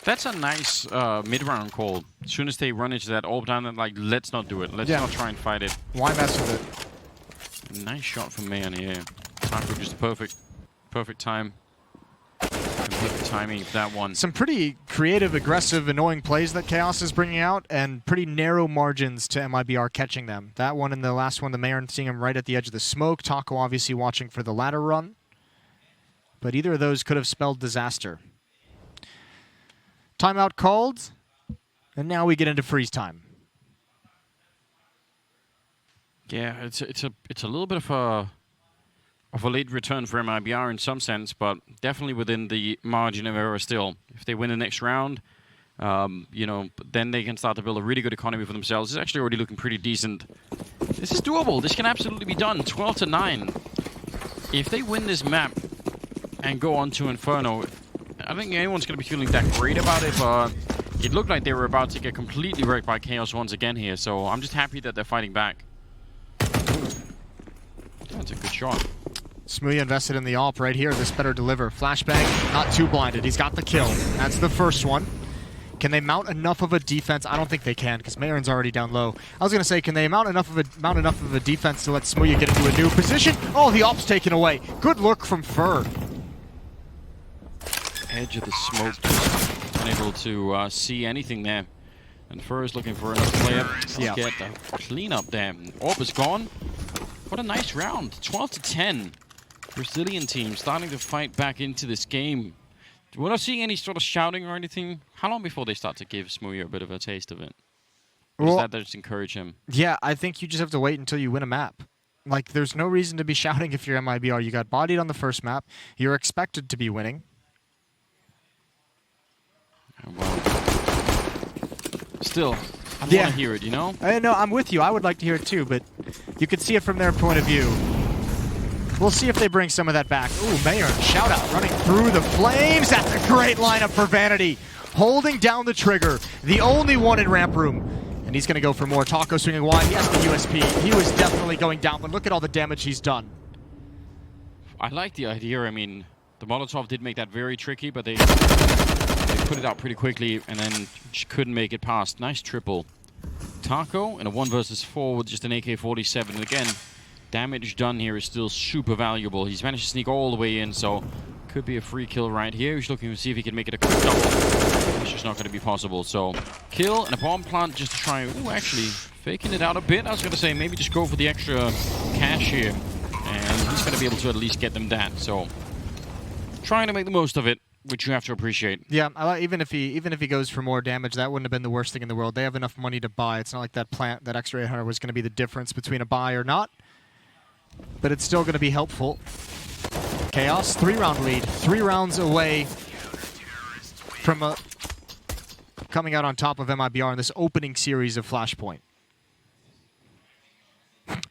That's a nice mid-round call. As soon as they run into that orb down, like, let's not do it. Let's not try and fight it. Why mess with it? Nice shot from Mayan here. Time for just perfect time. Perfect timing of that one. Some pretty creative, aggressive, annoying plays that Chaos is bringing out, and pretty narrow margins to MIBR catching them. That one and the last one, the Mayor seeing him right at the edge of the smoke. Taco obviously watching for the ladder run. But either of those could have spelled disaster. Timeout called, and now we get into freeze time. Yeah, it's a little bit of a late return for MIBR in some sense, but definitely within the margin of error still. If they win the next round, you know, then they can start to build a really good economy for themselves. It's actually already looking pretty decent. This is doable. This can absolutely be done. 12-9. If they win this map and go on to Inferno, I don't think anyone's going to be feeling that great about it, but it looked like they were about to get completely wrecked by Chaos once again here, so I'm just happy that they're fighting back. That's a good shot. Smooya invested in the AWP right here. This better deliver. Flashbang, not too blinded. He's got the kill. That's the first one. Can they mount enough of a defense? I don't think they can, because Mayron's already down low. I was going to say, can they mount enough of a defense to let Smooya get into a new position? Oh, the AWP's taken away. Good look from Fur. Edge of the smoke, just unable to see anything there. And Fur is looking for another player. Let's get the cleanup there. Orb is gone. What a nice round. 12-10. Brazilian team starting to fight back into this game. We're not seeing any sort of shouting or anything. How long before they start to give Smooya a bit of a taste of it? Or does that just encourage him? Yeah, I think you just have to wait until you win a map. Like, there's no reason to be shouting if you're MIBR. You got bodied on the first map. You're expected to be winning. Well, still, I want to hear it, you know? No, I'm with you. I would like to hear it too, but you can see it from their point of view. We'll see if they bring some of that back. Ooh, Mayor, shout out, running through the flames. That's a great lineup for Vanity. Holding down the trigger, the only one in ramp room. And he's going to go for more. Taco swinging wide. He has the USP. He was definitely going down, but look at all the damage he's done. I like the idea. I mean, the Molotov did make that very tricky, but they put it out pretty quickly and then just couldn't make it past. Nice triple. Taco in a 1 versus 4 with just an AK-47. And again, damage done here is still super valuable. He's managed to sneak all the way in, so could be a free kill right here. He's looking to see if he can make it a quick double. It's just not going to be possible. So, kill and a bomb plant just to try... Ooh, actually, faking it out a bit. I was going to say maybe just go for the extra cash here. And he's going to be able to at least get them that. So, trying to make the most of it, which you have to appreciate. Yeah, even if he goes for more damage, that wouldn't have been the worst thing in the world. They have enough money to buy. It's not like that extra 800 was going to be the difference between a buy or not. But it's still going to be helpful. Chaos, 3-round lead. 3 rounds away from coming out on top of MIBR in this opening series of Flashpoint.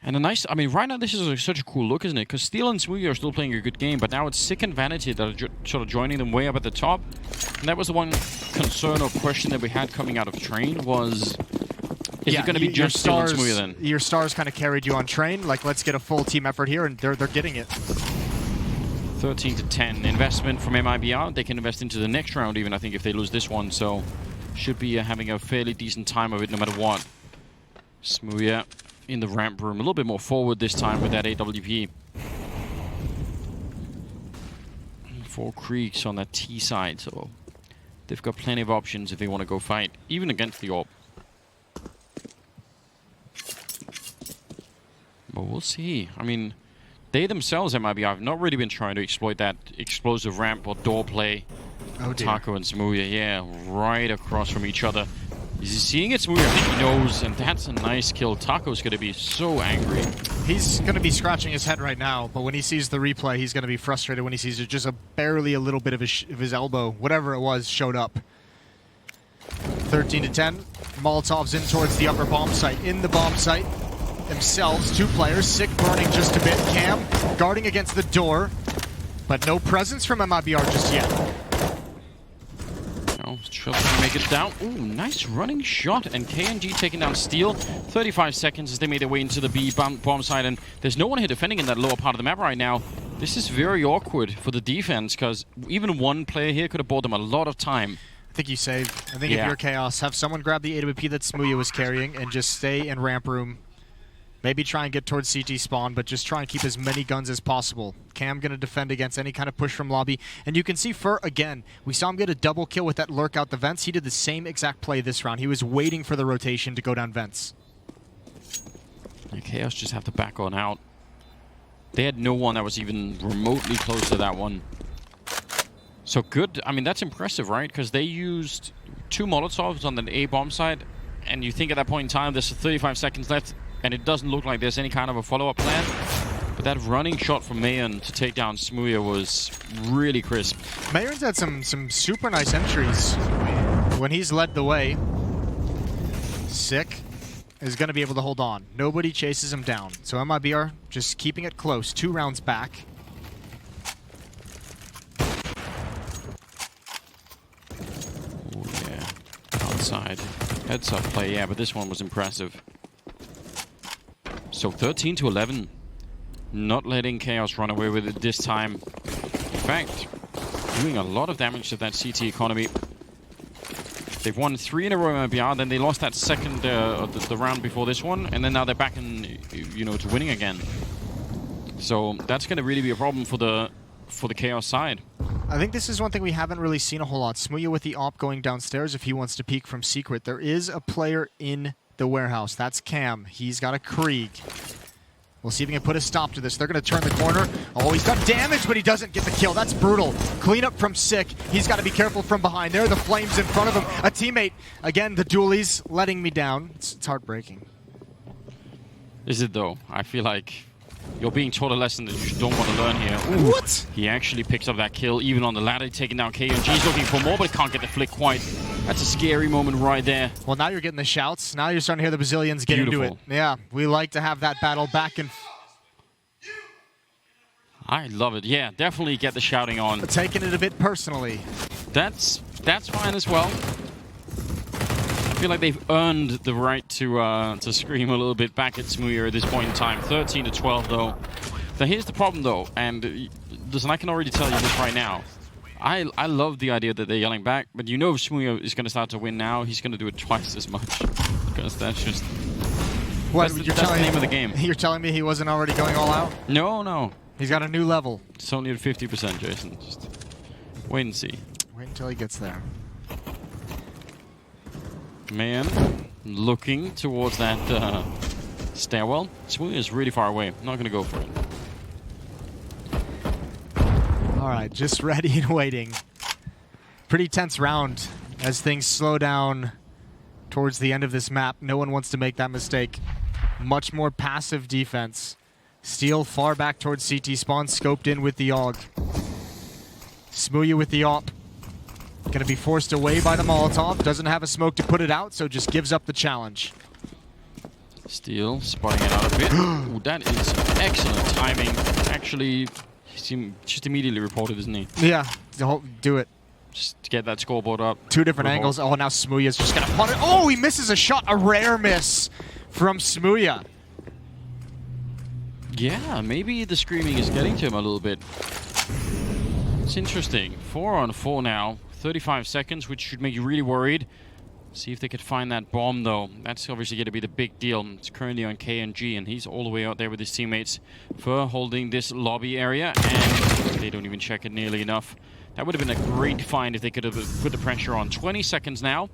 And a nice... I mean, right now this is such a cool look, isn't it? Because Steel and Smooya are still playing a good game, but now it's Sick and Vanity that are sort of joining them way up at the top. And that was the one concern or question that we had coming out of Train was... Is it going to be just Steel and Smooya then? Your stars kind of carried you on Train. Like, let's get a full team effort here, and they're getting it. 13-10. Investment from MIBR. They can invest into the next round even, I think, if they lose this one. So, should be having a fairly decent time of it no matter what. Smooya in the ramp room. A little bit more forward this time with that AWP. 4 creeks on that T side, so they've got plenty of options if they want to go fight, even against the AWP. But we'll see. I mean, they themselves, MIBR, have not really been trying to exploit that explosive ramp or door play. Oh, dear. Taco and Smooya, yeah, right across from each other. Is he seeing it? Smooya, I think he knows, and that's a nice kill. Taco's going to be so angry. He's going to be scratching his head right now, but when he sees the replay, he's going to be frustrated when he sees just barely a little bit of his elbow, whatever it was, showed up. 13 to 10. Molotov's in towards the upper bomb site. In the bomb site themselves, 2 players. Sick burning just a bit. Cam guarding against the door, but no presence from MIBR just yet. Trying to make it down. Ooh, nice running shot. And KNG taking down Steel. 35 seconds as they made their way into the B bomb site. And there's no one here defending in that lower part of the map right now. This is very awkward for the defense because even one player here could have bought them a lot of time. I think you save. I think if you're Chaos, have someone grab the AWP that Smooya was carrying and just stay in ramp room. Maybe try and get towards CT spawn, but just try and keep as many guns as possible. Cam going to defend against any kind of push from lobby. And you can see Fur, again, we saw him get a double kill with that lurk out the vents. He did the same exact play this round. He was waiting for the rotation to go down vents. And Chaos just have to back on out. They had no one that was even remotely close to that one. So good. I mean, that's impressive, right? Because they used 2 Molotovs on the A bomb side. And you think at that point in time, there's 35 seconds left. And it doesn't look like there's any kind of a follow-up plan. But that running shot from Mayan to take down Smooya was really crisp. Mayan's had some super nice entries when he's led the way. Sick is going to be able to hold on. Nobody chases him down. So MIBR just keeping it close. 2 rounds back. Oh, yeah. Outside. Heads-up play, yeah, but this one was impressive. So 13 to 11. Not letting Chaos run away with it this time. In fact, doing a lot of damage to that CT economy. They've won 3 in a row in MIBR, then they lost that second the round before this one, and then now they're back in, to winning again. So that's going to really be a problem for the Chaos side. I think this is one thing we haven't really seen a whole lot. Smooya with the AWP going downstairs if he wants to peek from secret. There is a player in the warehouse. That's Cam. He's got a Krieg. We'll see if he can put a stop to this. They're going to turn the corner. Oh, he's done damage, but he doesn't get the kill. That's brutal. Cleanup from Sick. He's got to be careful from behind. There are the flames in front of him. A teammate. Again, the dualies letting me down. It's heartbreaking. Is it, though? I feel like you're being taught a lesson that you don't want to learn here. Ooh, what? He actually picks up that kill, even on the ladder, taking down KNG. He's looking for more, but can't get the flick quite. That's a scary moment right there. Well, now you're getting the shouts. Now you're starting to hear the Brazilians get into it. Yeah, we like to have that battle back and... I love it. Yeah, definitely get the shouting on. Taking it a bit personally. That's fine as well. I feel like they've earned the right to scream a little bit back at Smooya at this point in time. 13 to 12, though. Now, here's the problem, though, and listen, I can already tell you this right now. I love the idea that they're yelling back, but you know if Smooya is going to start to win now, he's going to do it twice as much. Because that's just... What, that's the name of the game. You're telling me he wasn't already going all out? No, no. He's got a new level. It's only at 50%, Jason. Just wait and see. Wait until he gets there. Man, looking towards that stairwell. Smooya is really far away. Not going to go for it. All right, just ready and waiting. Pretty tense round as things slow down towards the end of this map. No one wants to make that mistake. Much more passive defense. Steel far back towards CT spawn, scoped in with the AUG. Smooya with the AWP. Gonna be forced away by the Molotov. Doesn't have a smoke to put it out, so just gives up the challenge. Steel spotting it out a bit. Ooh, that is excellent timing. Actually, he just immediately reported, isn't he? Yeah, do it. Just to get that scoreboard up. 2 different angles. Oh, now Smooya's just gonna punt it. Oh, he misses a shot. A rare miss from Smooya. Yeah, maybe the screaming is getting to him a little bit. It's interesting. 4 on 4 now. 35 seconds, which should make you really worried. See if they could find that bomb, though. That's obviously going to be the big deal. It's currently on KNG, and he's all the way out there with his teammates for holding this lobby area, and they don't even check it nearly enough. That would have been a great find if they could have put the pressure on. 20 seconds now,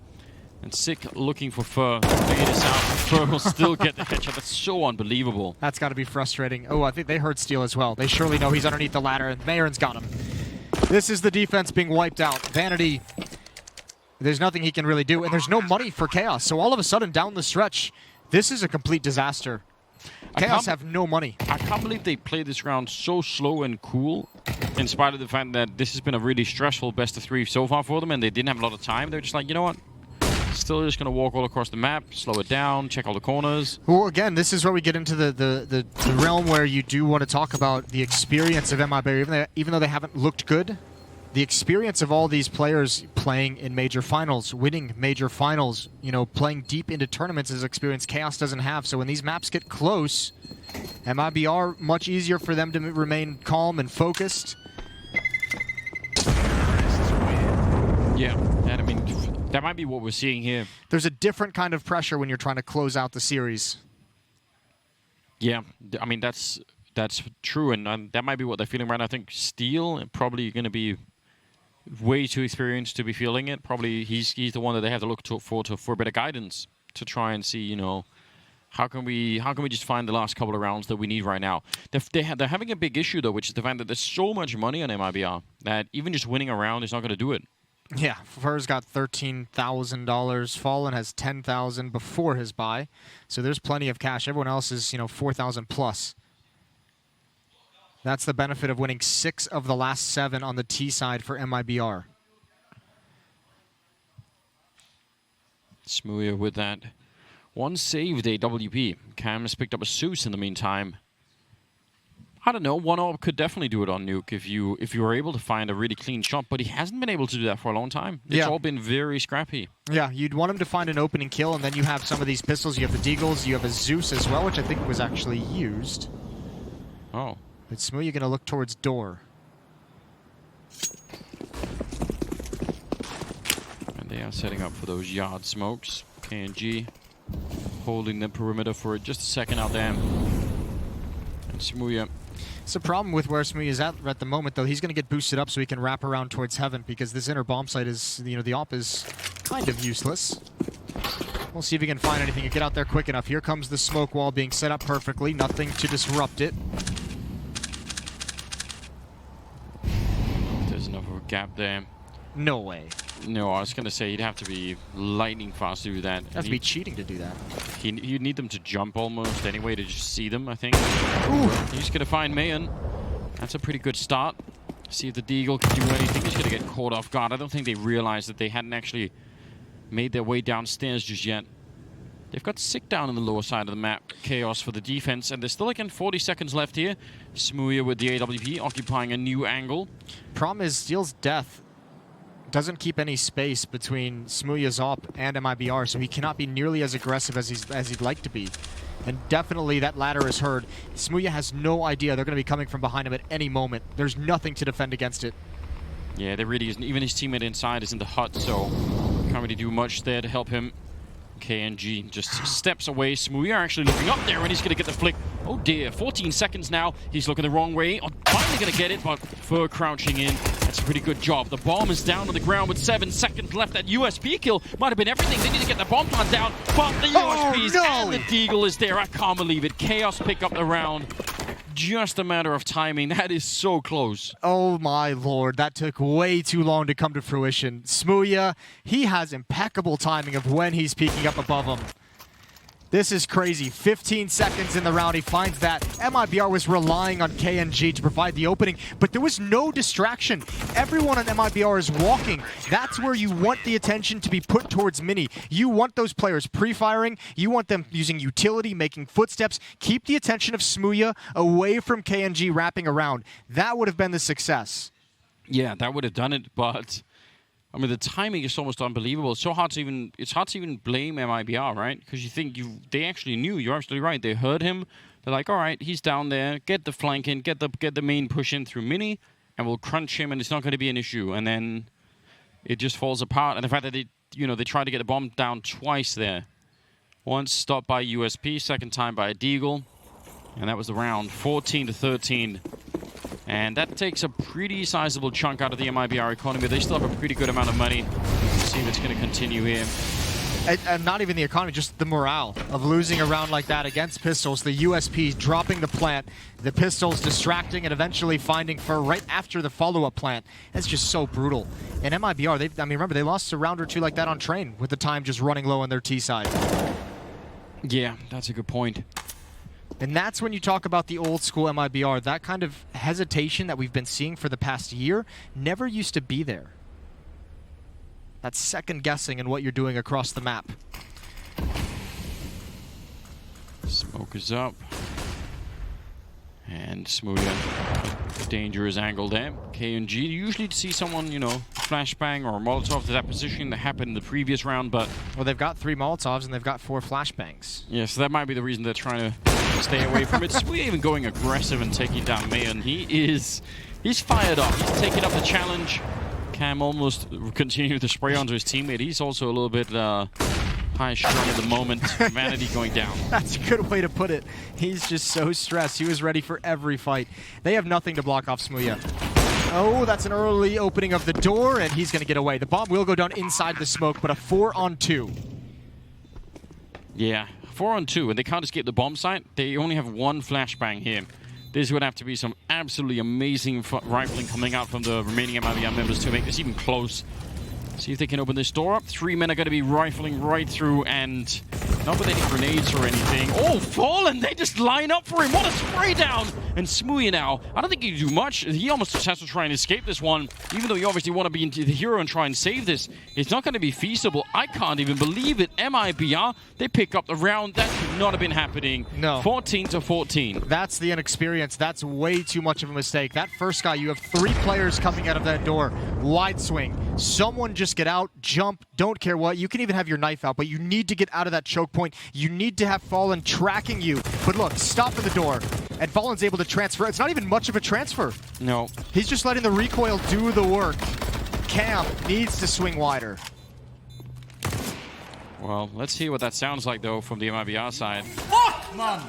and Sick looking for Fur. Figure this out. Fur will still get the headshot. That's so unbelievable. That's got to be frustrating. Oh, I think they heard Steel as well. They surely know he's underneath the ladder, and Mayron's got him. This is the defense being wiped out. Vanity, there's nothing he can really do, and there's no money for Chaos. So all of a sudden, down the stretch, this is a complete disaster. Chaos have no money. I can't believe they played this round so slow and cool, in spite of the fact that this has been a really stressful best of 3 so far for them, and they didn't have a lot of time. They're just like, you know what? Still just going to walk all across the map, slow it down, check all the corners. Well, again, this is where we get into the realm where you do want to talk about the experience of MIBR, even though they haven't looked good. The experience of all these players playing in major finals, winning major finals, you know, playing deep into tournaments is experience Chaos doesn't have. So when these maps get close, MIBR, much easier for them to remain calm and focused. Yeah, and I mean, that might be what we're seeing here. There's a different kind of pressure when you're trying to close out the series. Yeah, I mean, that's true, and that might be what they're feeling right now. I think Steel probably going to be way too experienced to be feeling it. Probably he's the one that they have to look for better guidance to try and see, you know, how can we just find the last couple of rounds that we need right now. They're having a big issue though, which is the fact that there's so much money on MIBR that even just winning a round is not going to do it. Yeah, Fur's got $13,000. Fallen has $10,000 before his buy, so there's plenty of cash. Everyone else is, you know, 4,000 plus. That's the benefit of winning 6 of the last 7 on the T side for MIBR. Smooya with that one saved AWP. Cam has picked up a Zeus in the meantime. I don't know, 1-0 could definitely do it on Nuke if you were able to find a really clean shot, but he hasn't been able to do that for a long time. It's all been very scrappy. Yeah, you'd want him to find an opening kill, and then you have some of these pistols. You have the Deagles, you have a Zeus as well, which I think was actually used. Oh. But Smooya going to look towards door. And they are setting up for those yard smokes. KNG holding the perimeter for just a second out there. And Smooya. It's a problem with where Smooya is at the moment, though. He's going to get boosted up so he can wrap around towards heaven, because this inner bomb site is, you know, the op is kind of useless. We'll see if he can find anything and get out there quick enough. Here comes the smoke wall being set up perfectly. Nothing to disrupt it. There's enough of a gap there. No way. No, I was going to say he'd have to be lightning fast to do that. Have to be cheating to do that. You'd need them to jump almost anyway to just see them, I think. Ooh. He's just going to find Mayan. That's a pretty good start. See if the Deagle can do anything. He's going to get caught off guard. I don't think they realized that they hadn't actually made their way downstairs just yet. They've got Sick down on the lower side of the map. Chaos for the defense. And there's still, again, 40 seconds left here. Smooya with the AWP occupying a new angle. Problem is, Steel's death doesn't keep any space between Smooya's op and MIBR, so he cannot be nearly as aggressive as he'd like to be. And definitely that ladder is heard. Smooya has no idea they're going to be coming from behind him at any moment. There's nothing to defend against it. Yeah, there really isn't. Even his teammate inside is in the hut, so can't really do much there to help him. KNG just steps away. Smooya actually looking up there, and he's going to get the flick. Oh dear, 14 seconds now. He's looking the wrong way. Finally going to get it, but Fur crouching in. That's a pretty good job. The bomb is down on the ground with 7 seconds left. That USP kill might have been everything. They need to get the bomb plant down, but the USPs and the Deagle is there. I can't believe it. Chaos pick up the round. Just a matter of timing. That is so close. Oh my lord, that took way too long to come to fruition. Smooya, he has impeccable timing of when he's peeking up above him. This is crazy. 15 seconds in the round, he finds that. MIBR was relying on KNG to provide the opening, but there was no distraction. Everyone on MIBR is walking. That's where you want the attention to be put towards Mini. You want those players pre-firing. You want them using utility, making footsteps. Keep the attention of Smooya away from KNG wrapping around. That would have been the success. Yeah, that would have done it, but I mean, the timing is almost unbelievable. It's hard to even blame MIBR, right? Because you think they actually knew. You're absolutely right. They heard him. They're like, all right, he's down there. Get the flank in. Get the main push in through Mini, and we'll crunch him, and it's not going to be an issue. And then it just falls apart. And the fact that you know, they tried to get the bomb down twice there. Once stopped by USP, second time by a Deagle. And that was the round, 14-13. And that takes a pretty sizable chunk out of the MIBR economy. They still have a pretty good amount of money. Let's see if it's going to continue here. And not even the economy, just the morale of losing a round like that against Pistols. The USP dropping the plant, the Pistols distracting and eventually finding Fur right after the follow-up plant. That's just so brutal. And MIBR, I mean, remember, they lost a round or two like that on Train with the time just running low on their T side. Yeah, that's a good point. And that's when you talk about the old school MIBR. That kind of hesitation that we've been seeing for the past year never used to be there. That second guessing in what you're doing across the map. Smoke is up. And Smooya, dangerous angle there. KNG, you usually see someone, you know, flashbang or Molotov to that position that happened in the previous round, but... Well, they've got 3 Molotovs and they've got 4 flashbangs. Yeah, so that might be the reason they're trying to stay away from it. Smooya even going aggressive and taking down Mayan. He's fired up. He's taking up the challenge. Cam almost continued to spray onto his teammate. He's also a little bit high strung at the moment. Vanity going down. That's a good way to put it. He's just so stressed. He was ready for every fight. They have nothing to block off Smooya. Oh, that's an early opening of the door, and he's going to get away. The bomb will go down inside the smoke, but a 4-on-2. Yeah, 4-on-2, and they can't escape the bomb site. They only have 1 flashbang here. This would have to be some absolutely amazing rifling coming out from the remaining MIBR members to make this even close. See if they can open this door up. 3 men are going to be rifling right through, and not with any grenades or anything. Oh, Fallen! They just line up for him. What a spray down! And Smooya now, I don't think he can do much. He almost just has to try and escape this one, even though you obviously want to be the hero and try and save this. It's not going to be feasible. I can't even believe it. MIBR, they pick up the round. That should not have been happening. No. 14-14. That's the inexperience. That's way too much of a mistake. That first guy, you have 3 players coming out of that door. Wide swing. Someone just get out, jump, don't care what. You can even have your knife out, but you need to get out of that choke point. You need to have Fallen tracking you. But look, stop at the door. And Fallen's able to transfer. It's not even much of a transfer. No. He's just letting the recoil do the work. Cam needs to swing wider. Well, let's see what that sounds like, though, from the MIBR side. Fuck, man!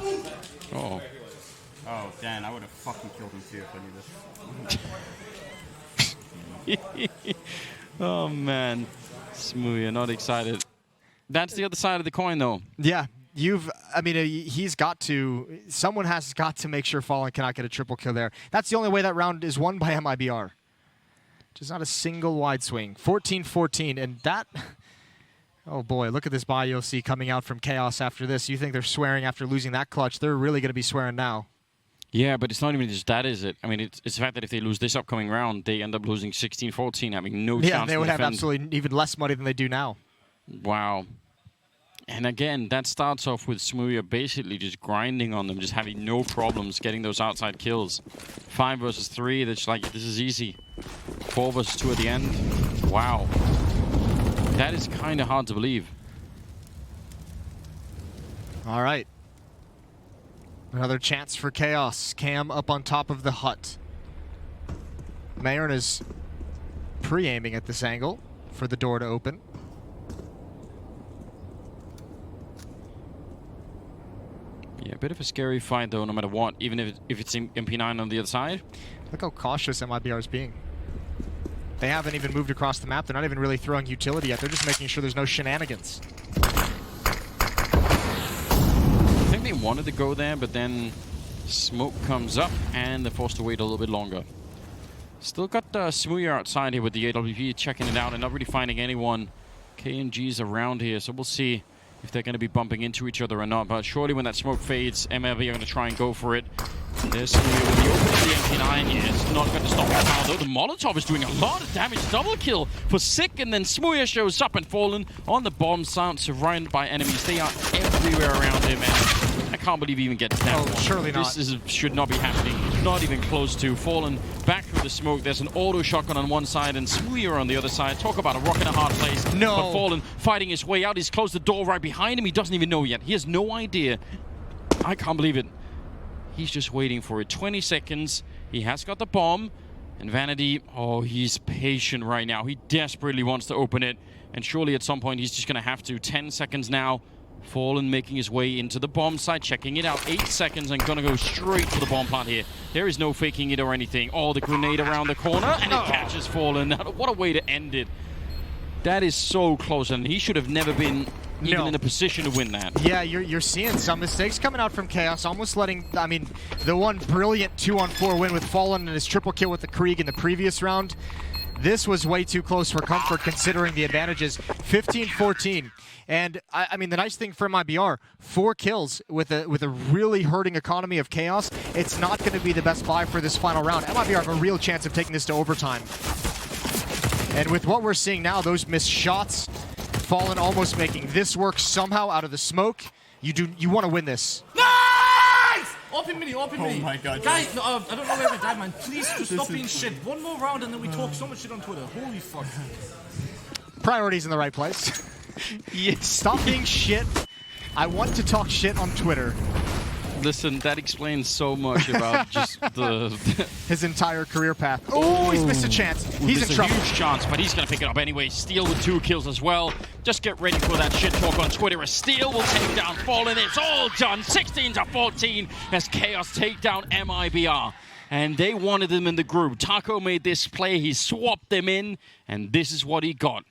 Oh. Oh, Dan, I would have fucking killed him too if I knew this. Oh, man. Smooya, not excited. That's the other side of the coin, though. Yeah, he's got to, someone has got to make sure Fallen cannot get a triple kill there. That's the only way that round is won by MIBR. Just not a single wide swing. 14-14, and that, oh boy, look at this buy you'll see coming out from Chaos after this. You think they're swearing after losing that clutch. They're really going to be swearing now. Yeah, but it's not even just that, is it? I mean, it's the fact that if they lose this upcoming round, they end up losing 16-14, having no chance. Yeah, they would have defend. absolutely even less money than they do now. Wow. And again, that starts off with Smooya basically just grinding on them, just having no problems getting those outside kills. 5 versus 3, that's like, this is easy. 4 versus 2 at the end. Wow. That is kind of hard to believe. All right. Another chance for Chaos. Cam up on top of the hut. Mayern is pre-aiming at this angle for the door to open. Yeah, a bit of a scary fight, though, no matter what, even if it's MP9 on the other side. Look how cautious MIBR is being. They haven't even moved across the map. They're not even really throwing utility yet. They're just making sure there's no shenanigans. I think they wanted to go there, but then smoke comes up, and they're forced to wait a little bit longer. Still got Smooya outside here with the AWP, checking it out and not really finding anyone. KNG's around here, so we'll see if they're going to be bumping into each other or not. But surely when that smoke fades, MLB are going to try and go for it. There's Smooya with the open of the MP9. Yeah, it's not going to stop him now, though. The Molotov is doing a lot of damage. Double kill for Sick, and then Smooya shows up and Fallen on the bomb site, surrounded by enemies. They are everywhere around him, and I can't believe he even gets down. Oh, surely not. This should not be happening. Not even close to. Fallen back through the smoke. There's an auto shotgun on one side and Smooya on the other side. Talk about a rock in a hard place. No. But Fallen fighting his way out. He's closed the door right behind him. He doesn't even know yet. He has no idea. I can't believe it. He's just waiting for it. 20 seconds. He has got the bomb. And Vanity, oh, he's patient right now. He desperately wants to open it. And surely at some point he's just going to have to. 10 seconds now. Fallen making his way into the bomb site, checking it out. 8 seconds and gonna go straight for the bomb plant here. There is no faking it or anything. Oh, the grenade around the corner, and it catches Fallen. What a way to end it. That is so close, and he should have never been even in a position to win that. Yeah, you're seeing some mistakes coming out from Chaos, almost letting, I mean, the one brilliant 2-on-4 win with Fallen and his triple kill with the Krieg in the previous round. This was way too close for comfort considering the advantages. 15-14. And I mean, the nice thing for MIBR, 4 kills with a really hurting economy of Chaos. It's not going to be the best buy for this final round. MIBR have a real chance of taking this to overtime. And with what we're seeing now, those missed shots, Fallen almost making this work somehow out of the smoke. You want to win this. Nice! Open mini, open mini. Oh my god. Guys, no, I don't know where I died, man. Please just stop being shit. One more round and then we talk so much shit on Twitter. Holy fuck. Priorities in the right place. Yes. Stop being shit. I want to talk shit on Twitter. Listen, that explains so much about just his entire career path. Oh, he's missed a chance. He's in trouble. A huge chance, but he's going to pick it up anyway. Steel with 2 kills as well. Just get ready for that shit talk on Twitter. A Steel will take down Fallen. It's all done. 16-14 as Chaos take down MIBR. And they wanted them in the group. Taco made this play. He swapped them in, and this is what he got.